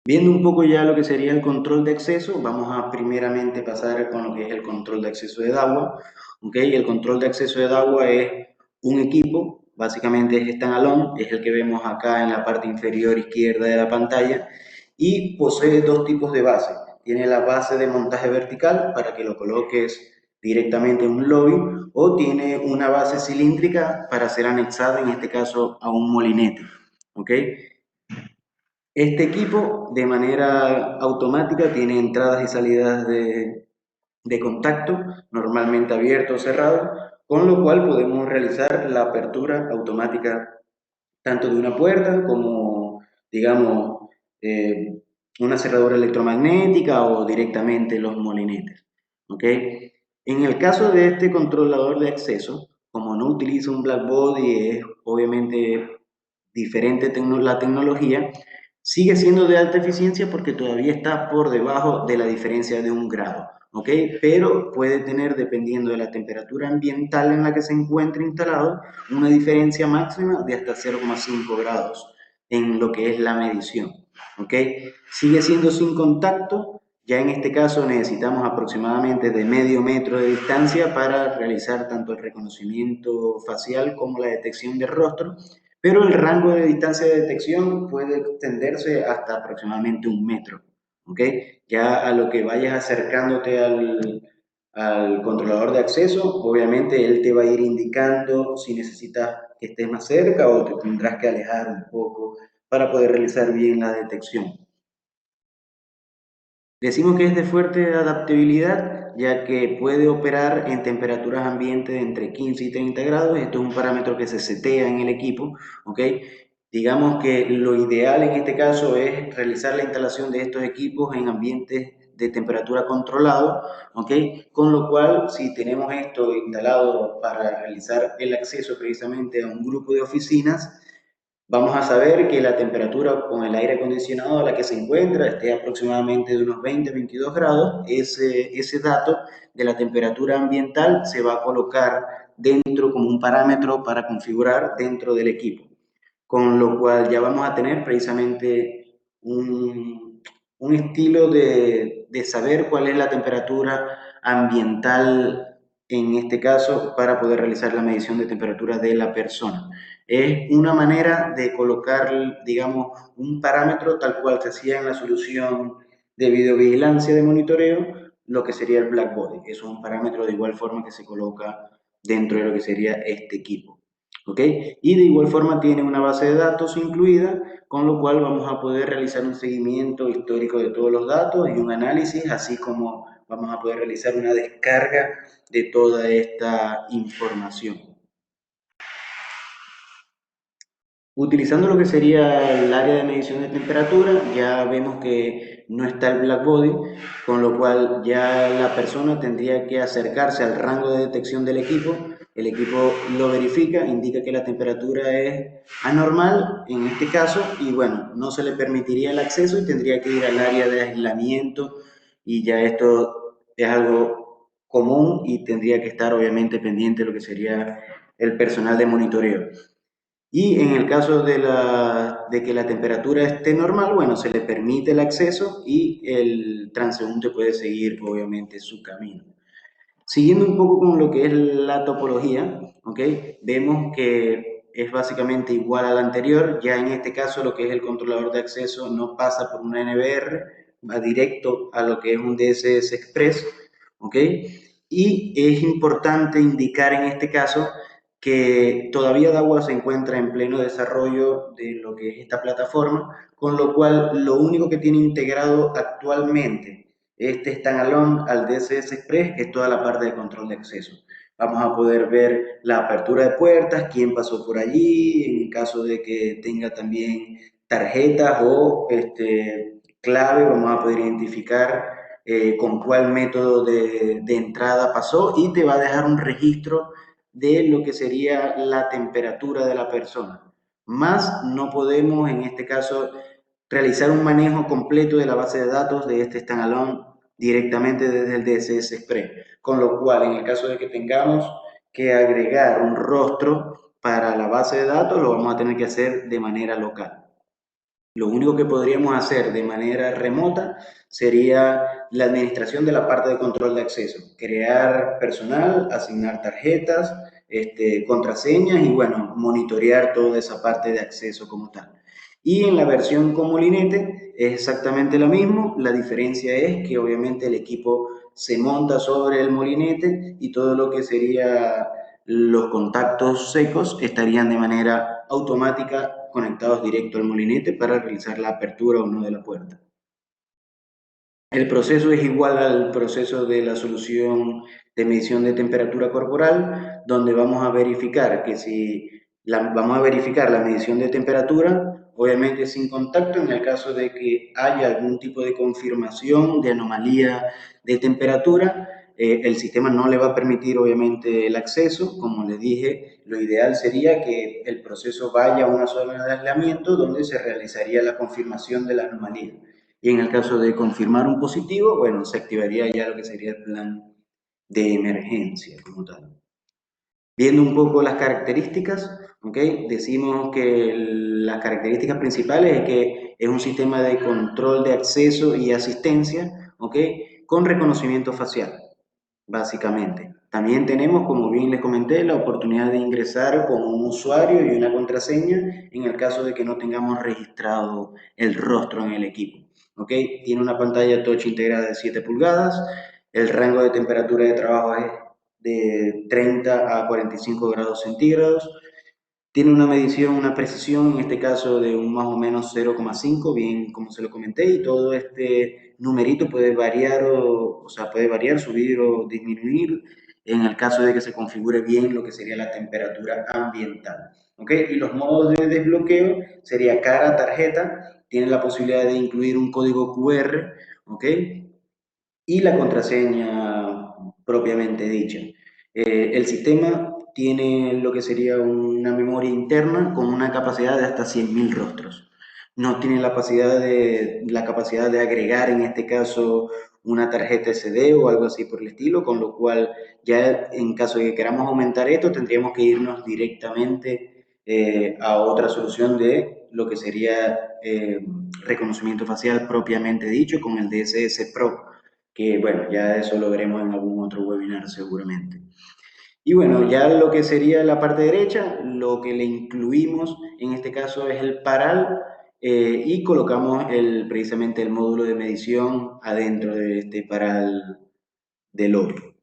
Viendo un poco ya lo que sería el control de acceso, vamos a primeramente pasar con lo que es el control de acceso de DAWA. ¿Okay? El control de acceso de DAWA es un equipo, básicamente es standalone, es el que vemos acá en la parte inferior izquierda de la pantalla, y posee dos tipos de base. Tiene la base de montaje vertical para que lo coloques directamente en un lobby, o tiene una base cilíndrica para ser anexada, en este caso, a un molinete. ¿Okay? Este equipo de manera automática tiene entradas y salidas de contacto, normalmente abierto o cerrado, con lo cual podemos realizar la apertura automática tanto de una puerta como, digamos, eh, una cerradura electromagnética o directamente los molinetes. ¿Ok? En el caso de este controlador de acceso, como no utiliza un black body, es obviamente diferente la tecnología, sigue siendo de alta eficiencia porque todavía está por debajo de la diferencia de 1 grado, ¿ok? Pero puede tener, dependiendo de la temperatura ambiental en la que se encuentre instalado, una diferencia máxima de hasta 0,5 grados en lo que es la medición, ¿ok? Sigue siendo sin contacto, ya en este caso necesitamos aproximadamente de medio metro de distancia para realizar tanto el reconocimiento facial como la detección de rostro, pero el rango de distancia de detección puede extenderse hasta aproximadamente 1 metro, ¿ok? Ya a lo que vayas acercándote al controlador de acceso, obviamente él te va a ir indicando si necesitas que estés más cerca o te tendrás que alejar un poco para poder realizar bien la detección. Decimos que es de fuerte adaptabilidad, ya que puede operar en temperaturas ambientes de entre 15 y 30 grados. Esto es un parámetro que se setea en el equipo, ¿ok? Digamos que lo ideal en este caso es realizar la instalación de estos equipos en ambientes de temperatura controlado, ¿ok? Con lo cual, si tenemos esto instalado para realizar el acceso precisamente a un grupo de oficinas, vamos a saber que la temperatura con el aire acondicionado a la que se encuentra esté aproximadamente de unos 20-22 grados. Ese dato de la temperatura ambiental se va a colocar dentro como un parámetro para configurar dentro del equipo, con lo cual ya vamos a tener precisamente un estilo de saber cuál es la temperatura ambiental en este caso para poder realizar la medición de temperatura de la persona. Es una manera de colocar, digamos, un parámetro tal cual se hacía en la solución de videovigilancia de monitoreo, lo que sería el black body. Eso es un parámetro de igual forma que se coloca dentro de lo que sería este equipo. ¿Ok? Y de igual forma tiene una base de datos incluida, con lo cual vamos a poder realizar un seguimiento histórico de todos los datos y un análisis, así como vamos a poder realizar una descarga de toda esta información. Utilizando lo que sería el área de medición de temperatura, ya vemos que no está el black body, con lo cual ya la persona tendría que acercarse al rango de detección del equipo. El equipo lo verifica, indica que la temperatura es anormal en este caso y bueno, no se le permitiría el acceso y tendría que ir al área de aislamiento, y ya esto es algo común y tendría que estar obviamente pendiente de lo que sería el personal de monitoreo. Y en el caso de que la temperatura esté normal, bueno, se le permite el acceso y el transeúnte puede seguir obviamente su camino. Siguiendo un poco con lo que es la topología, ¿ok? Vemos que es básicamente igual a la anterior. Ya en este caso lo que es el controlador de acceso no pasa por una NVR, va directo a lo que es un DSS Express, ¿ok? Y es importante indicar en este caso que todavía DAWA se encuentra en pleno desarrollo de lo que es esta plataforma, con lo cual lo único que tiene integrado actualmente este standalone al DSS Express es toda la parte de control de acceso. Vamos a poder ver la apertura de puertas, quién pasó por allí, en caso de que tenga también tarjetas o clave, vamos a poder identificar con cuál método de entrada pasó, y te va a dejar un registro de lo que sería la temperatura de la persona. Más no podemos en este caso realizar un manejo completo de la base de datos de este standalone directamente desde el DSS Express, con lo cual en el caso de que tengamos que agregar un rostro para la base de datos lo vamos a tener que hacer de manera local. Lo único que podríamos hacer de manera remota sería la administración de la parte de control de acceso, crear personal, asignar tarjetas, contraseñas y bueno, monitorear toda esa parte de acceso como tal. Y en la versión con molinete es exactamente lo mismo, la diferencia es que obviamente el equipo se monta sobre el molinete y todo lo que sería los contactos secos estarían de manera automática conectados directo al molinete para realizar la apertura o no de la puerta. El proceso es igual al proceso de la solución de medición de temperatura corporal, donde vamos a verificar que si vamos a verificar la medición de temperatura, obviamente sin contacto, en el caso de que haya algún tipo de confirmación de anomalía de temperatura, el sistema no le va a permitir obviamente el acceso. Como les dije, lo ideal sería que el proceso vaya a una zona de aislamiento donde se realizaría la confirmación de la anomalía. Y en el caso de confirmar un positivo, bueno, se activaría ya lo que sería el plan de emergencia como tal. Viendo un poco las características, ¿ok? Decimos que las características principales es que es un sistema de control de acceso y asistencia, ¿ok? Con reconocimiento facial, básicamente. También tenemos, como bien les comenté, la oportunidad de ingresar con un usuario y una contraseña en el caso de que no tengamos registrado el rostro en el equipo. ¿Ok? Tiene una pantalla touch integrada de 7 pulgadas, el rango de temperatura de trabajo es de 30 a 45 grados centígrados, tiene una medición, una precisión, en este caso de un más o menos 0,5, bien como se lo comenté, y todo este numerito puede variar, o sea, puede variar, subir o disminuir en el caso de que se configure bien lo que sería la temperatura ambiental. ¿Ok? Y los modos de desbloqueo sería cara, tarjeta, tiene la posibilidad de incluir un código QR, ¿ok? Y la contraseña propiamente dicha. El sistema tiene lo que sería una memoria interna con una capacidad de hasta 100.000 rostros. No tiene la capacidad de agregar, en este caso, una tarjeta SD o algo así por el estilo, con lo cual ya en caso de que queramos aumentar esto, tendríamos que irnos directamente a otra solución de lo que sería reconocimiento facial propiamente dicho con el DSS Pro, que bueno, ya eso lo veremos en algún otro webinar seguramente. Y bueno, ya lo que sería la parte derecha, lo que le incluimos en este caso es el paral y colocamos precisamente el módulo de medición adentro de este paral del otro.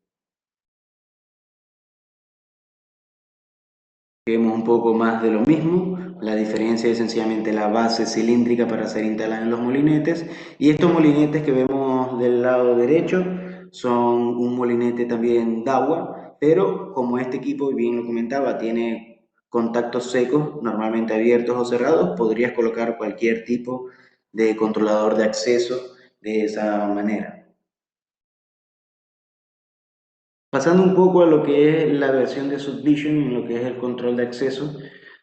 Vemos un poco más de lo mismo, la diferencia es sencillamente la base cilíndrica para ser instalada en los molinetes, y estos molinetes que vemos del lado derecho son un molinete también de agua, pero como este equipo, bien lo comentaba, tiene contactos secos, normalmente abiertos o cerrados, podrías colocar cualquier tipo de controlador de acceso de esa manera. Pasando un poco a lo que es la versión de Subvision en lo que es el control de acceso,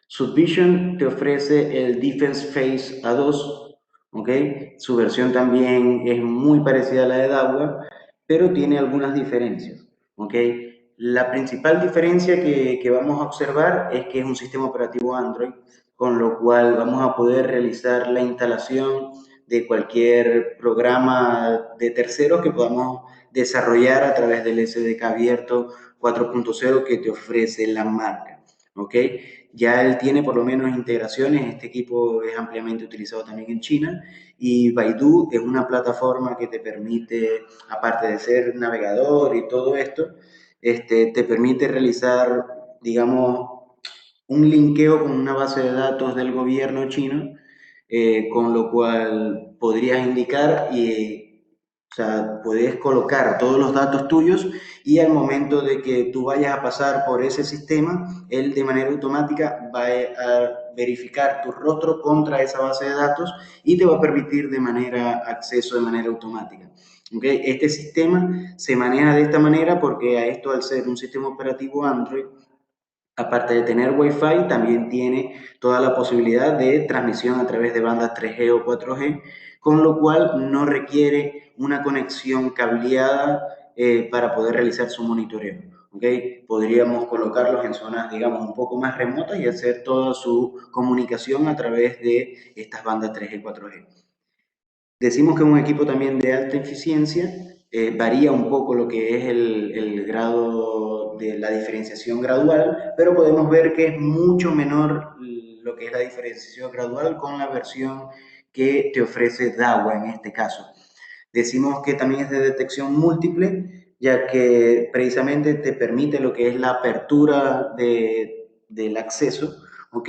Subvision te ofrece el Defense Phase A2, ¿ok? Su versión también es muy parecida a la de Dahua, pero tiene algunas diferencias, ¿ok? La principal diferencia que vamos a observar es que es un sistema operativo Android, con lo cual vamos a poder realizar la instalación de cualquier programa de terceros que podamos desarrollar a través del SDK abierto 4.0 que te ofrece la marca, ¿ok? Ya él tiene por lo menos integraciones, este equipo es ampliamente utilizado también en China, y Baidu es una plataforma que te permite, aparte de ser navegador y todo esto, te permite realizar, digamos, un linkeo con una base de datos del gobierno chino, con lo cual podrías indicar o sea, puedes colocar todos los datos tuyos y al momento de que tú vayas a pasar por ese sistema, él de manera automática va a verificar tu rostro contra esa base de datos y te va a permitir de manera acceso de manera automática. ¿Okay? Este sistema se maneja de esta manera porque a esto, al ser un sistema operativo Android, aparte de tener Wi-Fi, también tiene toda la posibilidad de transmisión a través de bandas 3G o 4G, con lo cual no requiere una conexión cableada para poder realizar su monitoreo. ¿ok? Podríamos colocarlos en zonas, digamos, un poco más remotas y hacer toda su comunicación a través de estas bandas 3G y 4G. Decimos que un equipo también de alta eficiencia varía un poco lo que es el grado de la diferenciación gradual, pero podemos ver que es mucho menor lo que es la diferenciación gradual con la versión que te ofrece DAWA en este caso. Decimos que también es de detección múltiple, ya que precisamente te permite lo que es la apertura del acceso, ¿ok?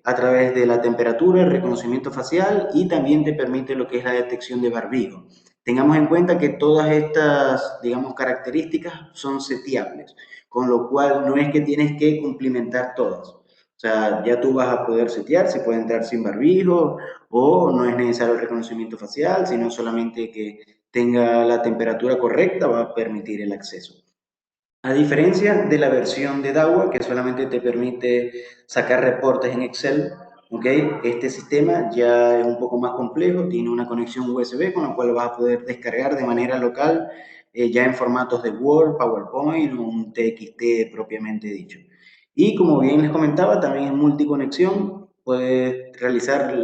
A través de la temperatura, el reconocimiento facial y también te permite lo que es la detección de barbijo. Tengamos en cuenta que todas estas, digamos, características son seteables, con lo cual no es que tienes que cumplimentar todas. O sea, ya tú vas a poder setear si puede entrar sin barbijo o no es necesario el reconocimiento facial, sino solamente que tenga la temperatura correcta va a permitir el acceso. A diferencia de la versión de DAWA, que solamente te permite sacar reportes en Excel, ¿okay? Este sistema ya es un poco más complejo, tiene una conexión USB con la cual vas a poder descargar de manera local, ya en formatos de Word, PowerPoint o un TXT propiamente dicho. Y como bien les comentaba, también es multiconexión, puedes realizar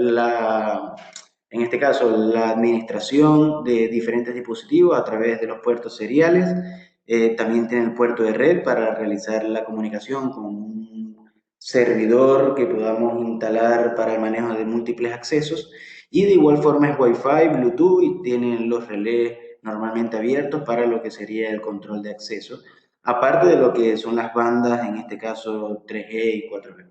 en este caso, la administración de diferentes dispositivos a través de los puertos seriales. También tiene el puerto de red para realizar la comunicación con un servidor que podamos instalar para el manejo de múltiples accesos. Y de igual forma es Wi-Fi, Bluetooth y tienen los relés normalmente abiertos para lo que sería el control de acceso. Aparte de lo que son las bandas, en este caso 3G y 4G.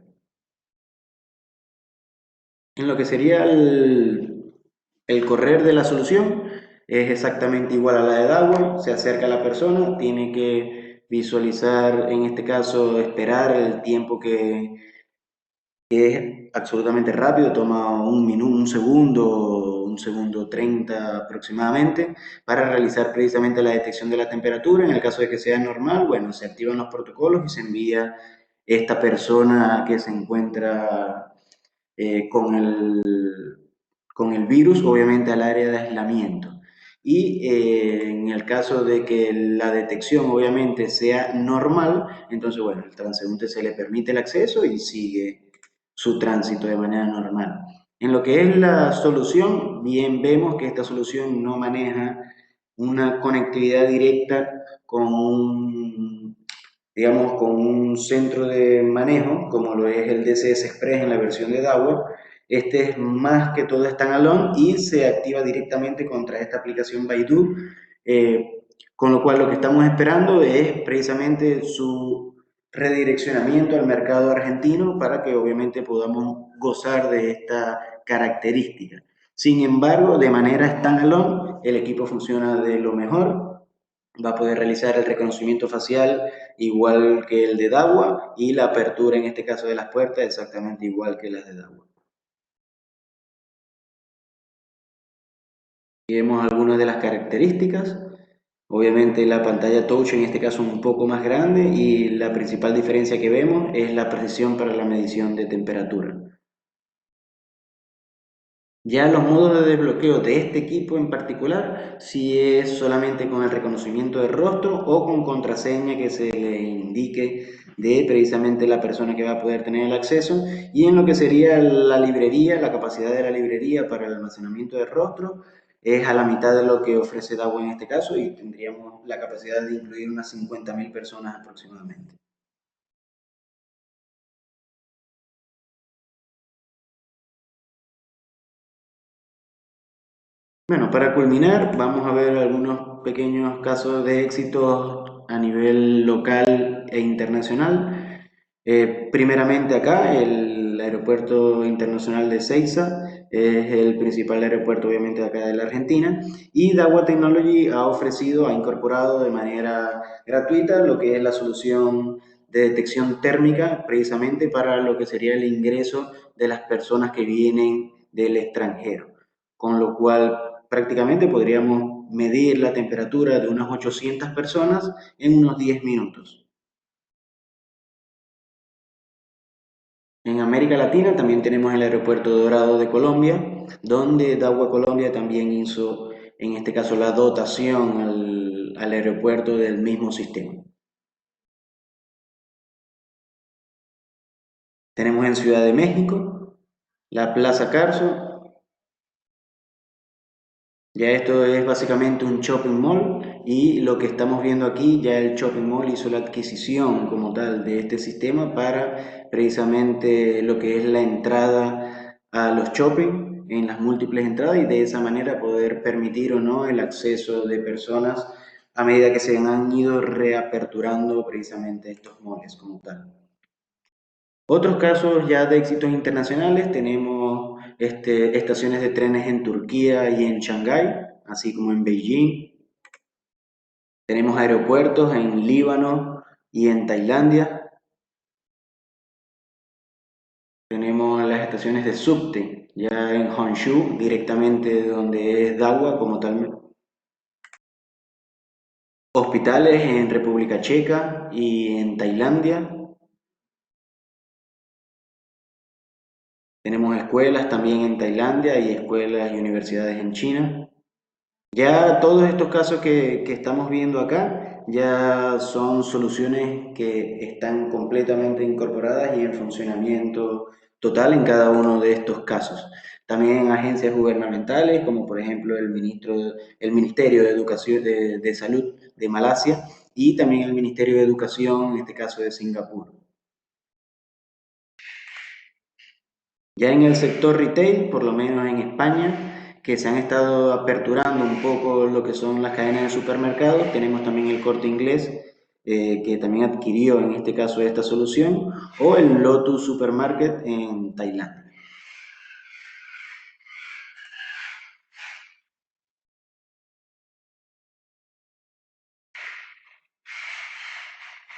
En lo que sería el correr de la solución, es exactamente igual a la de Darwin, se acerca a la persona, tiene que visualizar, en este caso, esperar el tiempo que es absolutamente rápido, toma un minuto, un segundo 30 aproximadamente, para realizar precisamente la detección de la temperatura. En el caso de que sea normal, bueno, se activan los protocolos y se envía esta persona que se encuentra con el virus, obviamente al área de aislamiento. Y en el caso de que la detección obviamente sea normal, entonces bueno, el transeúnte se le permite el acceso y sigue su tránsito de manera normal. En lo que es la solución, bien vemos que esta solución no maneja una conectividad directa con un, digamos, con un centro de manejo, como lo es el DCS Express en la versión de DAWA. Este es más que todo standalone y se activa directamente contra esta aplicación Baidu, con lo cual lo que estamos esperando es precisamente su redireccionamiento al mercado argentino para que obviamente podamos gozar de esta característica. Sin embargo, de manera standalone, el equipo funciona de lo mejor, va a poder realizar el reconocimiento facial igual que el de DAWA y la apertura en este caso de las puertas exactamente igual que las de DAWA. Y vemos algunas de las características. Obviamente la pantalla touch en este caso es un poco más grande y la principal diferencia que vemos es la precisión para la medición de temperatura. Ya los modos de desbloqueo de este equipo en particular, si es solamente con el reconocimiento de rostro o con contraseña que se le indique de precisamente la persona que va a poder tener el acceso, y en lo que sería la librería, la capacidad de la librería para el almacenamiento de rostro es a la mitad de lo que ofrece DAWA en este caso y tendríamos la capacidad de incluir unas 50.000 personas aproximadamente. Bueno, para culminar, vamos a ver algunos pequeños casos de éxito a nivel local e internacional. Primeramente acá, el Aeropuerto Internacional de Ezeiza es el principal aeropuerto obviamente de acá de la Argentina y Dawa Technology ha ofrecido, ha incorporado de manera gratuita lo que es la solución de detección térmica precisamente para lo que sería el ingreso de las personas que vienen del extranjero, con lo cual prácticamente podríamos medir la temperatura de unas 800 personas en unos 10 minutos. En América Latina también tenemos el aeropuerto Dorado de Colombia, donde Dagua Colombia también hizo, en este caso, la dotación al aeropuerto del mismo sistema. Tenemos en Ciudad de México, la Plaza Carso. Ya esto es básicamente un shopping mall y lo que estamos viendo aquí, ya el shopping mall hizo la adquisición como tal de este sistema para precisamente lo que es la entrada a los shopping en las múltiples entradas y de esa manera poder permitir o no el acceso de personas a medida que se han ido reaperturando precisamente estos malls como tal. Otros casos ya de éxitos internacionales, tenemos estaciones de trenes en Turquía y en Shanghái, así como en Beijing. Tenemos aeropuertos en Líbano y en Tailandia. Tenemos las estaciones de subte, ya en Honshu, directamente donde es Dagua como tal. Hospitales en República Checa y en Tailandia. Tenemos escuelas también en Tailandia y escuelas y universidades en China. Ya todos estos casos que estamos viendo acá ya son soluciones que están completamente incorporadas y en funcionamiento total en cada uno de estos casos. También en agencias gubernamentales, como por ejemplo el Ministerio de Educación de Salud de Malasia y también el Ministerio de Educación, en este caso de Singapur. Ya en el sector retail, por lo menos en España, que se han estado aperturando un poco lo que son las cadenas de supermercados, tenemos también el Corte Inglés, que también adquirió en este caso esta solución, o el Lotus Supermarket en Tailandia.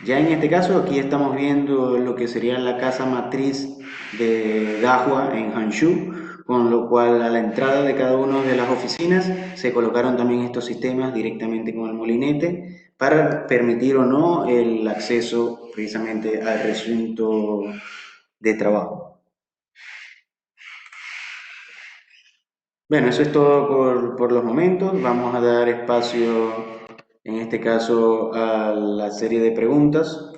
Ya en este caso, aquí estamos viendo lo que sería la casa matriz de Dahua en Hangzhou, con lo cual a la entrada de cada una de las oficinas se colocaron también estos sistemas directamente con el molinete para permitir o no el acceso precisamente al recinto de trabajo. Bueno, eso es todo por los momentos. Vamos a dar espacio, en este caso, a la serie de preguntas.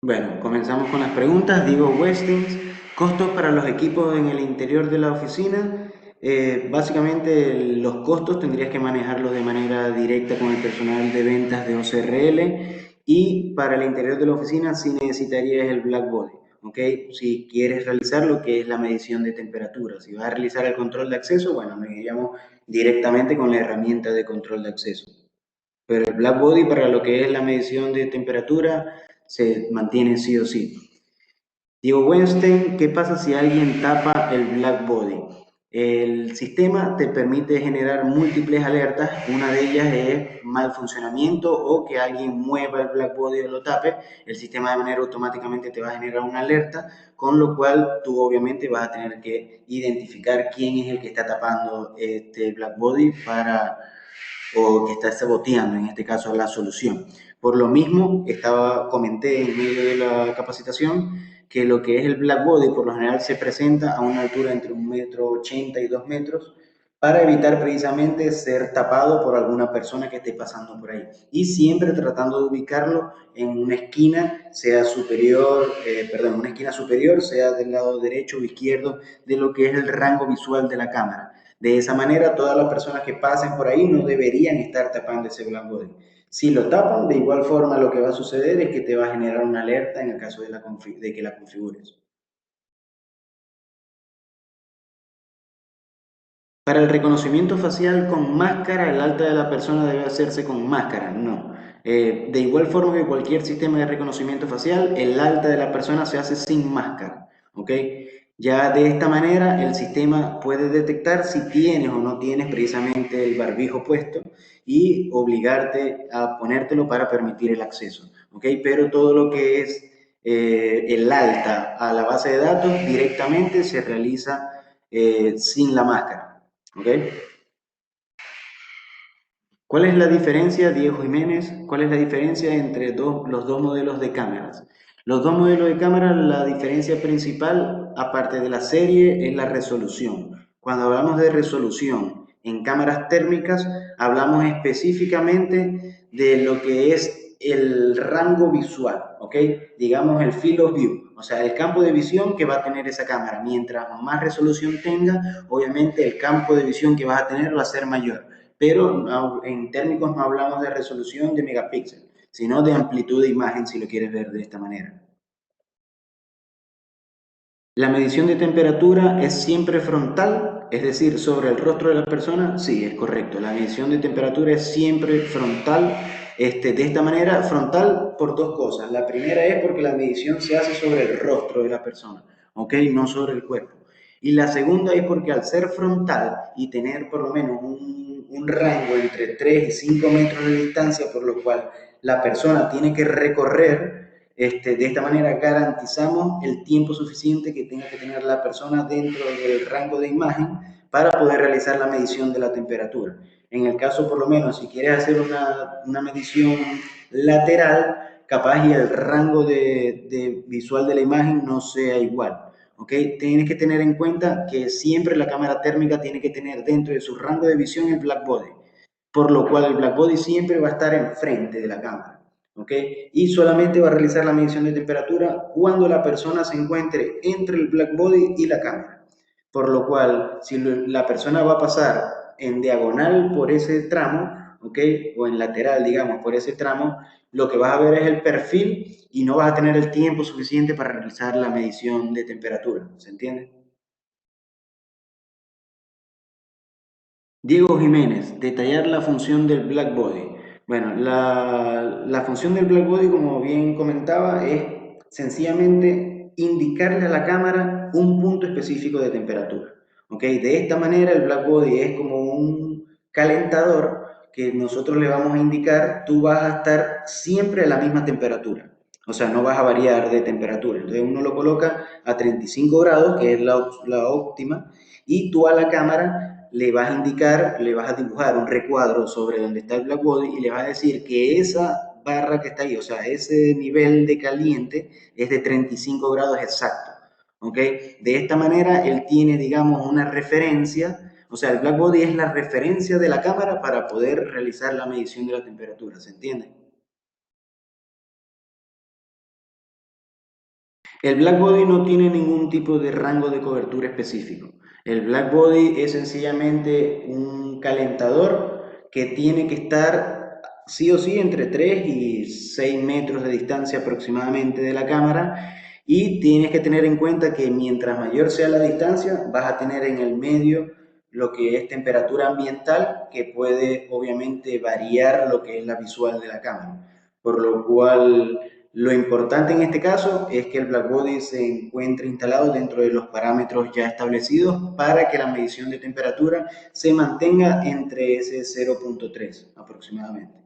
Bueno, comenzamos con las preguntas. Diego Westings, costos para los equipos en el interior de la oficina. Básicamente los costos tendrías que manejarlos de manera directa con el personal de ventas de OCRL y para el interior de la oficina sí necesitarías el Black Body, ¿ok? Si quieres realizar lo que es la medición de temperatura, si vas a realizar el control de acceso, bueno, nos iríamos directamente con la herramienta de control de acceso. Pero el black body para lo que es la medición de temperatura se mantiene sí o sí. Diego Weinstein, ¿qué pasa si alguien tapa el black body? El sistema te permite generar múltiples alertas, una de ellas es mal funcionamiento o que alguien mueva el black body o lo tape, el sistema de manera automáticamente te va a generar una alerta, con lo cual tú obviamente vas a tener que identificar quién es el que está tapando este black body para o que está saboteando, en este caso, la solución. Por lo mismo, comenté en medio de la capacitación que lo que es el black body por lo general se presenta a una altura entre 1,80 m y 2 metros para evitar precisamente ser tapado por alguna persona que esté pasando por ahí. Y siempre tratando de ubicarlo en una esquina, sea superior, una esquina superior, sea del lado derecho o izquierdo de lo que es el rango visual de la cámara. De esa manera, todas las personas que pasen por ahí no deberían estar tapando ese black body. Si lo tapan, de igual forma lo que va a suceder es que te va a generar una alerta en el caso de que la configures. Para el reconocimiento facial con máscara, el alta de la persona debe hacerse con máscara, no. De igual forma que cualquier sistema de reconocimiento facial, el alta de la persona se hace sin máscara, ¿ok? Ya de esta manera el sistema puede detectar si tienes o no tienes precisamente el barbijo puesto y obligarte a ponértelo para permitir el acceso, ¿ok? Pero todo lo que es el alta a la base de datos directamente se realiza sin la máscara. ¿ok? ¿Cuál es la diferencia, Diego Jiménez? ¿Cuál es la diferencia entre los dos modelos de cámaras? Los dos modelos de cámara, la diferencia principal, aparte de la serie, es la resolución. Cuando hablamos de resolución en cámaras térmicas, hablamos específicamente de lo que es el rango visual, ¿ok? Digamos el field of view, o sea, el campo de visión que va a tener esa cámara. Mientras más resolución tenga, obviamente el campo de visión que vas a tener va a ser mayor, pero en térmicos no hablamos de resolución de megapíxeles, sino de amplitud de imagen, si lo quieres ver de esta manera. La medición de temperatura es siempre frontal, es decir, sobre el rostro de la persona. Sí, es correcto. La medición de temperatura es siempre frontal. De esta manera, frontal por dos cosas. La primera es porque la medición se hace sobre el rostro de la persona, ¿ok? No sobre el cuerpo. Y la segunda es porque al ser frontal y tener por lo menos un rango entre 3 y 5 metros de distancia, por lo cual la persona tiene que recorrer, de esta manera garantizamos el tiempo suficiente que tenga que tener la persona dentro del rango de imagen para poder realizar la medición de la temperatura. En el caso, por lo menos, si quieres hacer una medición lateral, capaz y el rango de visual de la imagen no sea igual. ¿Ok? Tienes que tener en cuenta que siempre la cámara térmica tiene que tener dentro de su rango de visión el black body, por lo cual el black body siempre va a estar enfrente de la cámara. ¿Ok? Y solamente va a realizar la medición de temperatura cuando la persona se encuentre entre el black body y la cámara. Por lo cual, si la persona va a pasar en diagonal por ese tramo, ¿ok? O en lateral, digamos, por ese tramo, lo que vas a ver es el perfil y no vas a tener el tiempo suficiente para realizar la medición de temperatura. ¿Se entiende? Diego Jiménez, detallar la función del black body. Bueno, la función del black body, como bien comentaba, es sencillamente indicarle a la cámara un punto específico de temperatura. ¿Ok? De esta manera el black body es como un calentador que nosotros le vamos a indicar, tú vas a estar siempre a la misma temperatura. O sea, no vas a variar de temperatura. Entonces uno lo coloca a 35 grados, que es la óptima, y tú a la cámara le vas a indicar, le vas a dibujar un recuadro sobre donde está el black body y le vas a decir que esa barra que está ahí, o sea, ese nivel de caliente es de 35 grados exacto. ¿Ok? De esta manera él tiene, digamos, una referencia, o sea, el black body es la referencia de la cámara para poder realizar la medición de la temperatura, ¿se entiende? El black body no tiene ningún tipo de rango de cobertura específico. El black body es sencillamente un calentador que tiene que estar sí o sí entre 3 y 6 metros de distancia aproximadamente de la cámara, y tienes que tener en cuenta que mientras mayor sea la distancia vas a tener en el medio lo que es temperatura ambiental, que puede obviamente variar lo que es la visual de la cámara, por lo cual lo importante en este caso es que el blackbody se encuentre instalado dentro de los parámetros ya establecidos para que la medición de temperatura se mantenga entre ese 0.3 aproximadamente.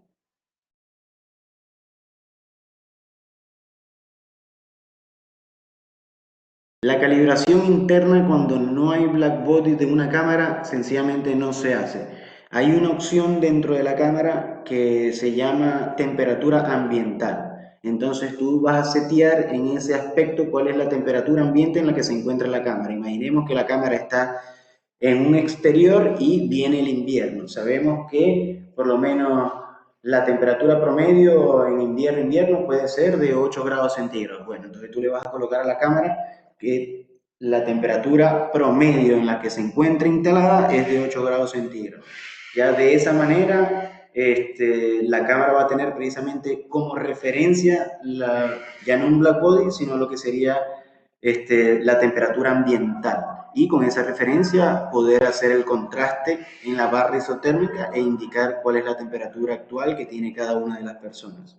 La calibración interna cuando no hay black body de una cámara sencillamente no se hace. Hay una opción dentro de la cámara que se llama temperatura ambiental. Entonces tú vas a setear en ese aspecto cuál es la temperatura ambiente en la que se encuentra la cámara. Imaginemos que la cámara está en un exterior y viene el invierno. Sabemos que por lo menos la temperatura promedio en invierno puede ser de 8 grados centígrados. Bueno, entonces tú le vas a colocar a la cámara que la temperatura promedio en la que se encuentra instalada es de 8 grados centígrados. Ya de esa manera, la cámara va a tener precisamente como referencia ya no un black body, sino lo que sería la temperatura ambiental. Y con esa referencia poder hacer el contraste en la barra isotérmica e indicar cuál es la temperatura actual que tiene cada una de las personas.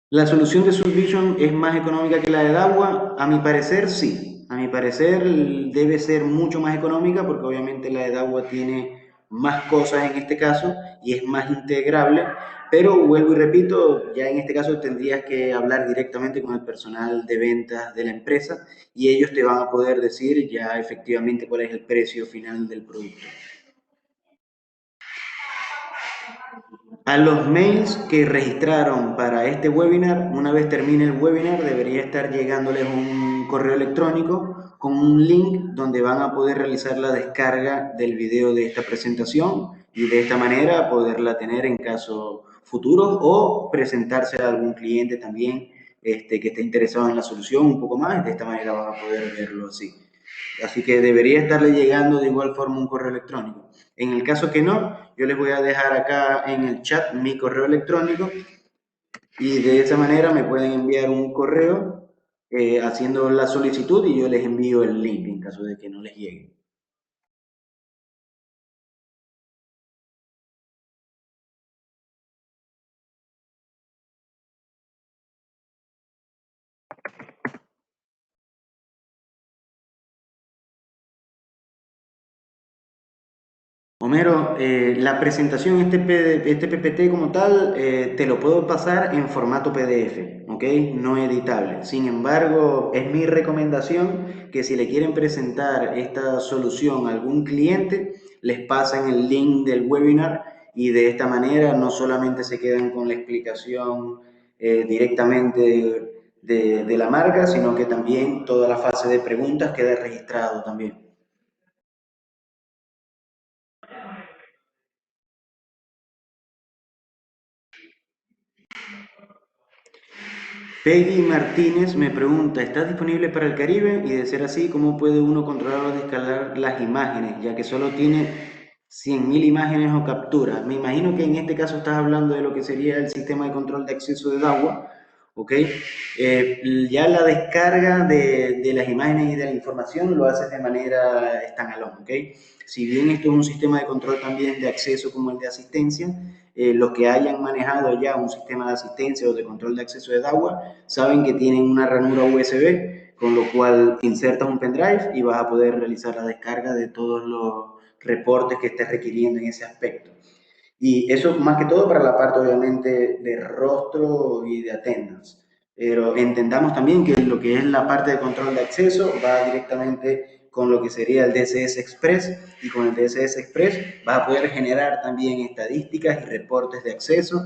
La solución de Subvision es más económica que la de Dahua. A mi parecer, sí. A mi parecer debe ser mucho más económica porque obviamente la de Dahua tiene más cosas en este caso y es más integrable, pero vuelvo y repito, ya en este caso tendrías que hablar directamente con el personal de ventas de la empresa y ellos te van a poder decir ya efectivamente cuál es el precio final del producto. A los mails que registraron para este webinar, una vez termine el webinar, debería estar llegándoles un correo electrónico con un link donde van a poder realizar la descarga del video de esta presentación y de esta manera poderla tener en casos futuros o presentarse a algún cliente también que esté interesado en la solución un poco más. De esta manera van a poder verlo así. Así que debería estarle llegando de igual forma un correo electrónico. En el caso que no, yo les voy a dejar acá en el chat mi correo electrónico y de esa manera me pueden enviar un correo haciendo la solicitud y yo les envío el link en caso de que no les llegue. Homero, la presentación, este PPT como tal, te lo puedo pasar en formato PDF, ¿ok? No editable. Sin embargo, es mi recomendación que si le quieren presentar esta solución a algún cliente, les pasen el link del webinar y de esta manera no solamente se quedan con la explicación directamente de la marca, sino que también toda la fase de preguntas queda registrado también. Peggy Martínez me pregunta, ¿estás disponible para el Caribe? Y de ser así, ¿cómo puede uno controlar o descargar las imágenes? Ya que solo tiene 100.000 imágenes o capturas. Me imagino que en este caso estás hablando de lo que sería el sistema de control de acceso de agua, ¿ok? Ya la descarga de las imágenes y de la información lo haces de manera standalone, ¿ok? Si bien esto es un sistema de control también de acceso como el de asistencia, los que hayan manejado ya un sistema de asistencia o de control de acceso de agua saben que tienen una ranura USB, con lo cual insertas un pendrive y vas a poder realizar la descarga de todos los reportes que estés requiriendo en ese aspecto. Y eso más que todo para la parte obviamente de rostro y de attendance. Pero entendamos también que lo que es la parte de control de acceso va directamente con lo que sería el DSS Express y con el DSS Express vas a poder generar también estadísticas y reportes de acceso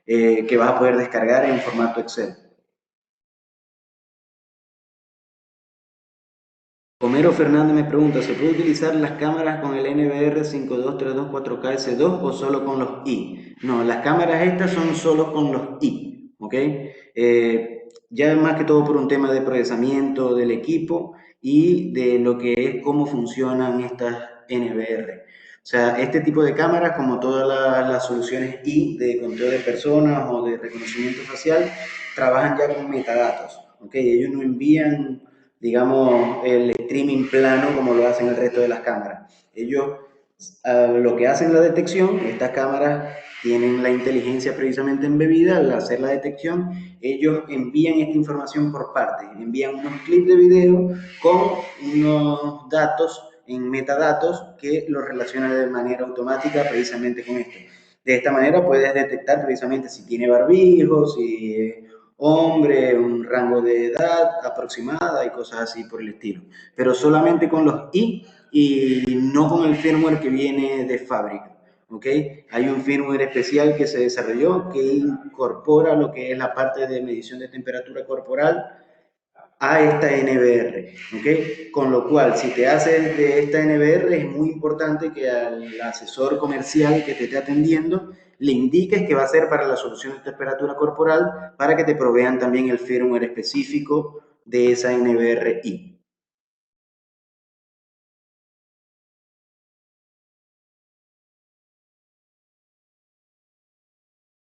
que vas a poder descargar en formato Excel. Homero Fernández me pregunta, ¿se puede utilizar las cámaras con el NVR 5232 4KS2 o solo con los I? No, las cámaras estas son solo con los I, ¿ok? Ya más que todo por un tema de procesamiento del equipo y de lo que es cómo funcionan estas NVR. O sea, este tipo de cámaras, como todas las soluciones I de control de personas o de reconocimiento facial, trabajan ya con metadatos, ¿ok? Ellos no envían digamos, el streaming plano como lo hacen el resto de las cámaras. Ellos lo que hacen la detección, estas cámaras tienen la inteligencia precisamente embebida, al hacer la detección, ellos envían esta información por partes, envían unos clips de video con unos datos en metadatos que los relacionan de manera automática precisamente con esto. De esta manera puedes detectar precisamente si tiene barbijo, si hombre, un rango de edad aproximada y cosas así por el estilo. Pero solamente con los I y no con el firmware que viene de fábrica. ¿Ok? Hay un firmware especial que se desarrolló que incorpora lo que es la parte de medición de temperatura corporal a esta NBR, ¿ok? Con lo cual, si te haces de esta NBR, es muy importante que al asesor comercial que te esté atendiendo le indiques que va a ser para la solución de temperatura corporal para que te provean también el firmware específico de esa NBRI.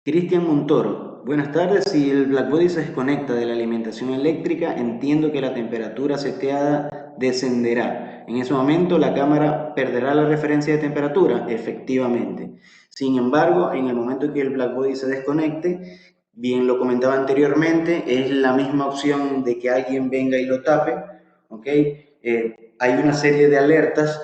Cristian Montoro, buenas tardes. Si el Blackbody se desconecta de la alimentación eléctrica, entiendo que la temperatura seteada descenderá. En ese momento la cámara perderá la referencia de temperatura, efectivamente. Sin embargo, en el momento en que el Blackbody se desconecte, bien lo comentaba anteriormente, es la misma opción de que alguien venga y lo tape, ¿ok? Hay una serie de alertas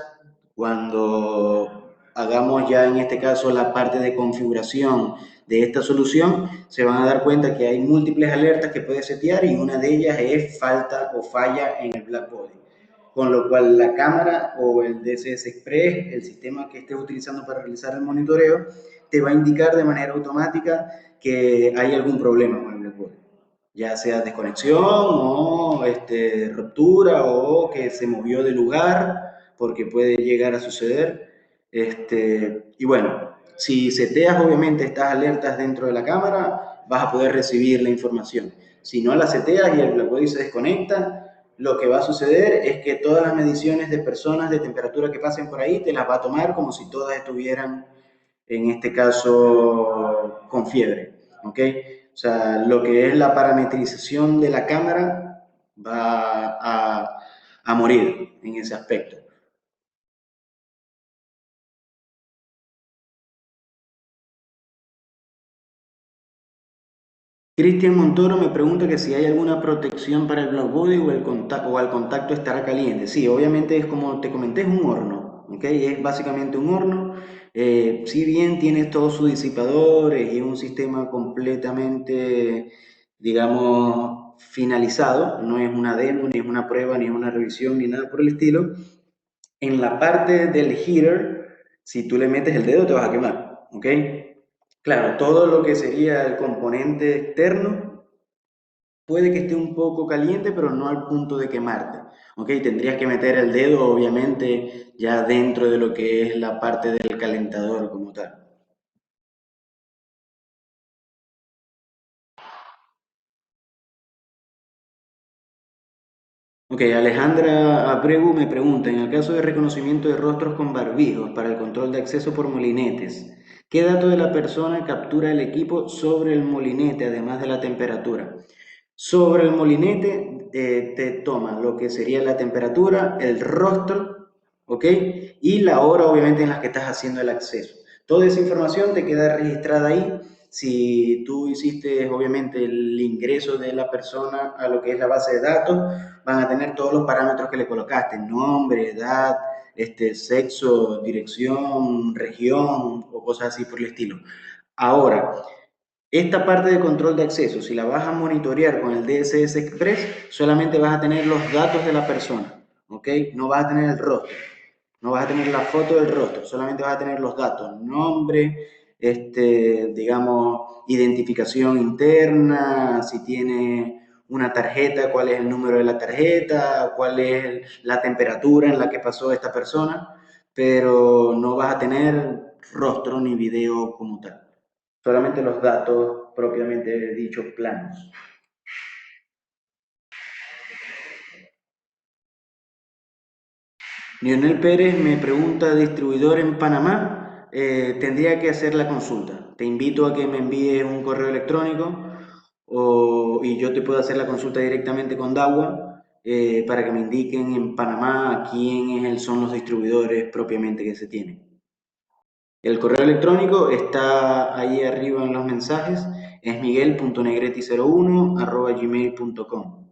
cuando hagamos ya en este caso la parte de configuración de esta solución, se van a dar cuenta que hay múltiples alertas que puedes setear y una de ellas es falta o falla en el Blackbody. Con lo cual la cámara o el DCS Express, el sistema que estés utilizando para realizar el monitoreo, te va a indicar de manera automática que hay algún problema con el Blackbody, ya sea desconexión o ruptura o que se movió de lugar, porque puede llegar a suceder. Y bueno, si seteas obviamente estas alertas dentro de la cámara, vas a poder recibir la información. Si no la seteas y el Blackbody se desconecta, lo que va a suceder es que todas las mediciones de personas de temperatura que pasen por ahí te las va a tomar como si todas estuvieran, en este caso, con fiebre. ¿Ok? O sea, lo que es la parametrización de la cámara va a morir en ese aspecto. Cristian Montoro me pregunta que si hay alguna protección para el black body o al contacto estará caliente. Sí, obviamente es como te comenté, es un horno, ¿ok? Es básicamente un horno. Si bien tiene todos sus disipadores y un sistema completamente, digamos, finalizado, no es una demo, ni es una prueba, ni es una revisión, ni nada por el estilo, en la parte del heater, si tú le metes el dedo te vas a quemar, ¿ok? Claro, todo lo que sería el componente externo puede que esté un poco caliente, pero no al punto de quemarte. ¿Ok? Tendrías que meter el dedo, obviamente, ya dentro de lo que es la parte del calentador como tal. Ok, Alejandra Abreu me pregunta, en el caso de reconocimiento de rostros con barbijos para el control de acceso por molinetes, ¿qué dato de la persona captura el equipo sobre el molinete, además de la temperatura? Sobre el molinete te toma lo que sería la temperatura, el rostro, ¿ok? Y la hora, obviamente, en la que estás haciendo el acceso. Toda esa información te queda registrada ahí. Si tú hiciste, obviamente, el ingreso de la persona a lo que es la base de datos, van a tener todos los parámetros que le colocaste, nombre, edad, sexo, dirección, región o cosas así por el estilo. Ahora, esta parte de control de acceso, si la vas a monitorear con el DSS Express, solamente vas a tener los datos de la persona, ¿ok? No vas a tener el rostro, no vas a tener la foto del rostro, solamente vas a tener los datos, nombre, digamos, identificación interna, si tiene una tarjeta, cuál es el número de la tarjeta, cuál es la temperatura en la que pasó esta persona, pero no vas a tener rostro ni video como tal, solamente los datos propiamente dichos planos. Lionel Pérez me pregunta, distribuidor en Panamá, tendría que hacer la consulta. Te invito a que me envíes un correo electrónico y yo te puedo hacer la consulta directamente con DAWA para que me indiquen en Panamá quiénes son los distribuidores propiamente que se tienen. El correo electrónico está ahí arriba en los mensajes, es miguel.negreti01@gmail.com.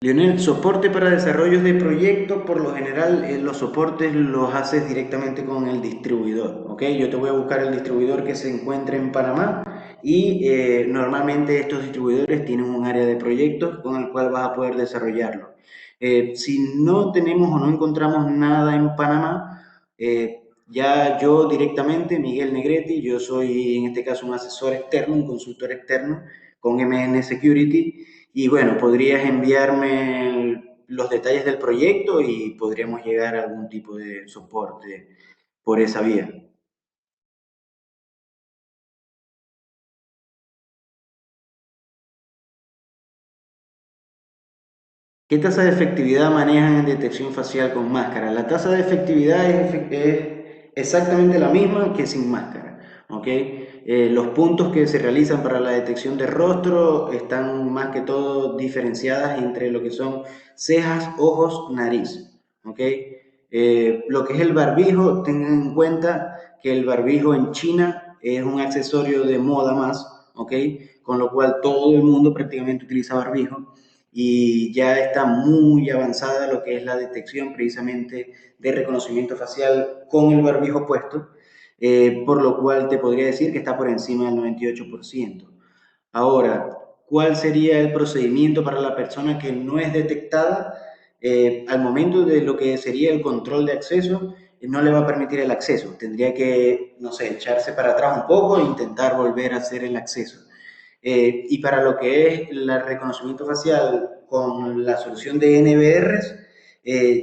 Lionel, soporte para desarrollos de proyectos, por lo general los soportes los haces directamente con el distribuidor, ¿ok? Yo te voy a buscar el distribuidor que se encuentre en Panamá y normalmente estos distribuidores tienen un área de proyectos con el cual vas a poder desarrollarlo. Si no tenemos o no encontramos nada en Panamá, ya yo directamente, Miguel Negreti, yo soy en este caso un asesor externo, un consultor externo con MN Security. Y bueno, podrías enviarme los detalles del proyecto y podríamos llegar a algún tipo de soporte por esa vía. ¿Qué tasa de efectividad manejan en detección facial con máscara? La tasa de efectividad es exactamente la misma que sin máscara, ¿ok? Los puntos que se realizan para la detección de rostro están más que todo diferenciadas entre lo que son cejas, ojos, nariz, ¿ok? Lo que es el barbijo, tengan en cuenta que el barbijo en China es un accesorio de moda más, ¿ok? Con lo cual todo el mundo prácticamente utiliza barbijo y ya está muy avanzada lo que es la detección precisamente de reconocimiento facial con el barbijo puesto, por lo cual te podría decir que está por encima del 98%. Ahora, ¿cuál sería el procedimiento para la persona que no es detectada? Al momento de lo que sería el control de acceso, no le va a permitir el acceso. Tendría que, no sé, echarse para atrás un poco e intentar volver a hacer el acceso. Y para lo que es el reconocimiento facial con la solución de NVRs,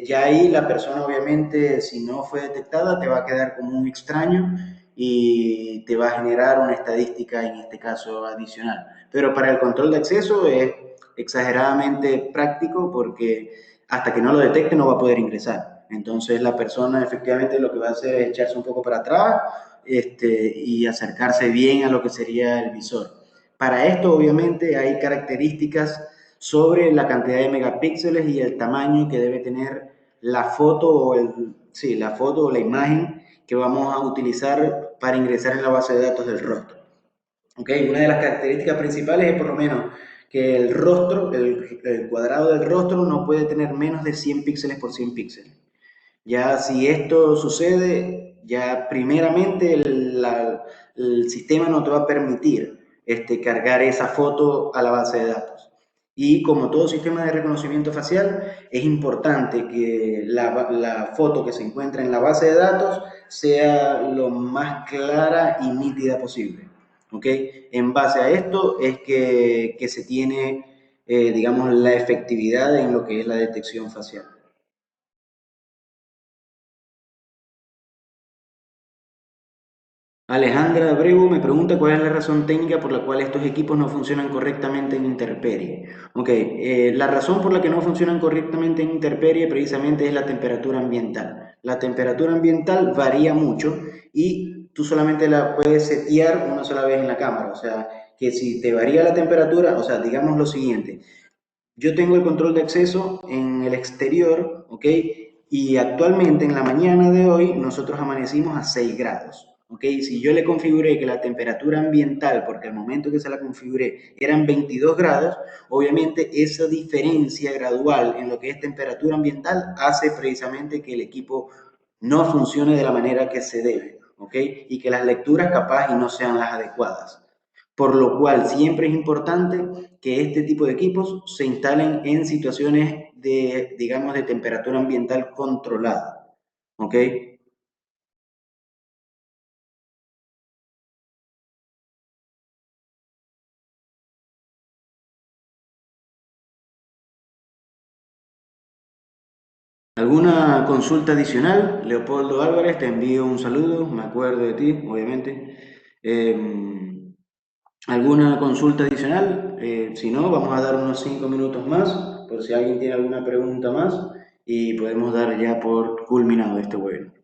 ya ahí la persona obviamente, si no fue detectada, te va a quedar como un extraño y te va a generar una estadística, en este caso, adicional. Pero para el control de acceso es exageradamente práctico porque hasta que no lo detecte no va a poder ingresar. Entonces la persona efectivamente lo que va a hacer es echarse un poco para atrás y acercarse bien a lo que sería el visor. Para esto obviamente hay características sobre la cantidad de megapíxeles y el tamaño que debe tener la foto la foto o la imagen que vamos a utilizar para ingresar en la base de datos del rostro. ¿Okay? Una de las características principales es por lo menos que el rostro, el cuadrado del rostro no puede tener menos de 100 píxeles por 100 píxeles. Ya si esto sucede, ya primeramente el sistema no te va a permitir cargar esa foto a la base de datos. Y como todo sistema de reconocimiento facial, es importante que la foto que se encuentra en la base de datos sea lo más clara y nítida posible. ¿Ok? En base a esto es que se tiene, digamos, la efectividad en lo que es la detección facial. Alejandra Abreu me pregunta cuál es la razón técnica por la cual estos equipos no funcionan correctamente en intemperie. Ok, la razón por la que no funcionan correctamente en intemperie precisamente es la temperatura ambiental. La temperatura ambiental varía mucho y tú solamente la puedes setear una sola vez en la cámara. O sea, que si te varía la temperatura, o sea, digamos lo siguiente, yo tengo el control de acceso en el exterior, ¿ok? Y actualmente en la mañana de hoy nosotros amanecimos a 6 grados, ¿ok? Si yo le configuré que la temperatura ambiental, porque al momento que se la configuré eran 22 grados, obviamente esa diferencia gradual en lo que es temperatura ambiental hace precisamente que el equipo no funcione de la manera que se debe, ¿ok? Y que las lecturas capaz y no sean las adecuadas. Por lo cual siempre es importante que este tipo de equipos se instalen en situaciones de, digamos, de temperatura ambiental controlada. ¿Ok? ¿Alguna consulta adicional? Leopoldo Álvarez, te envío un saludo, me acuerdo de ti, obviamente. ¿Alguna consulta adicional? Si no, vamos a dar unos 5 minutos más, por si alguien tiene alguna pregunta más, y podemos dar ya por culminado este webinar.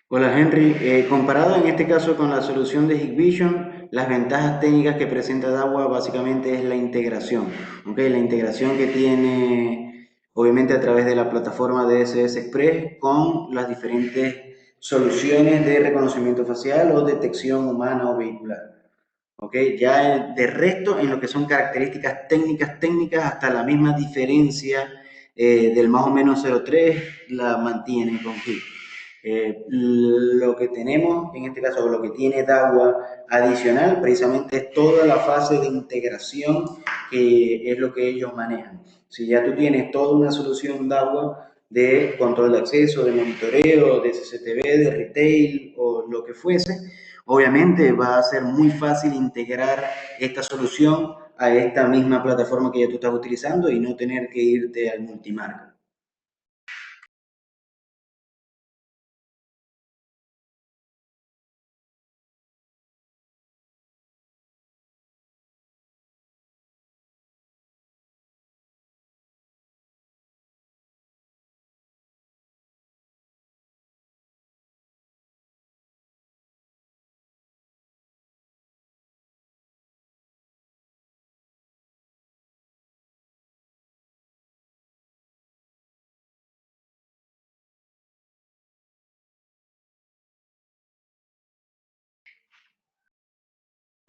Hola Henry, comparado en este caso con la solución de Hikvision, las ventajas técnicas que presenta DAWA básicamente es la integración, ¿ok? La integración que tiene obviamente a través de la plataforma de SS Express con las diferentes soluciones de reconocimiento facial o detección humana o vehicular. ¿Ok? Ya de resto, en lo que son características técnicas, hasta la misma diferencia del más o menos 0,3 la mantiene con HIP. Lo que tenemos, en este caso, lo que tiene DAWA adicional, precisamente es toda la fase de integración que es lo que ellos manejan. Si ya tú tienes toda una solución DAWA, de control de acceso, de monitoreo, de CCTV, de retail o lo que fuese, obviamente va a ser muy fácil integrar esta solución a esta misma plataforma que ya tú estás utilizando y no tener que irte al multimarca.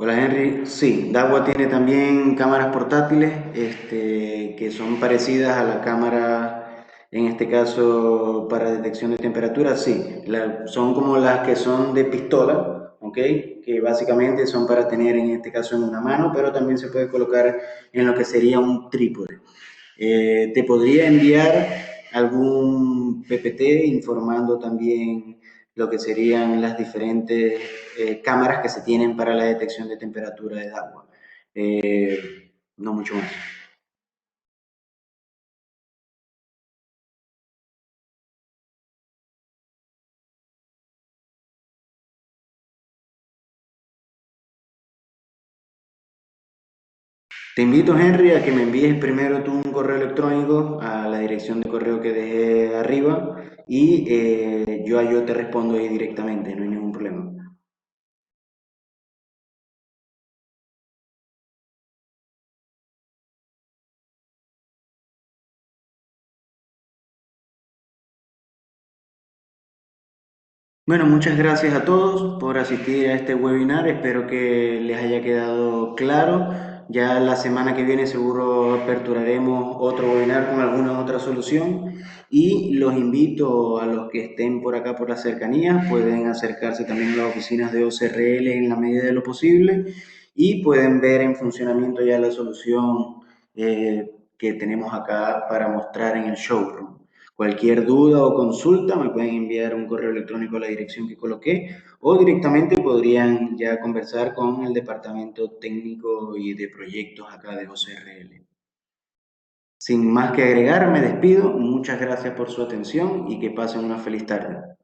Hola Henry, sí, Dagua tiene también cámaras portátiles que son parecidas a la cámara, en este caso para detección de temperatura, sí, son como las que son de pistola, ¿ok? Que básicamente son para tener en este caso en una mano, pero también se puede colocar en lo que sería un trípode. Te podría enviar algún PPT informando también lo que serían las diferentes cámaras que se tienen para la detección de temperatura del agua. No mucho más. Te invito, Henry, a que me envíes primero tú un correo electrónico a la dirección de correo que dejé arriba y yo te respondo ahí directamente, no hay ningún problema. Bueno, muchas gracias a todos por asistir a este webinar. Espero que les haya quedado claro. Ya la semana que viene seguro aperturaremos otro webinar con alguna otra solución y los invito a los que estén por acá por las cercanías, pueden acercarse también a las oficinas de OCRL en la medida de lo posible y pueden ver en funcionamiento ya la solución que tenemos acá para mostrar en el showroom. Cualquier duda o consulta me pueden enviar un correo electrónico a la dirección que coloqué o directamente podrían ya conversar con el departamento técnico y de proyectos acá de OCRL. Sin más que agregar, me despido. Muchas gracias por su atención y que pasen una feliz tarde.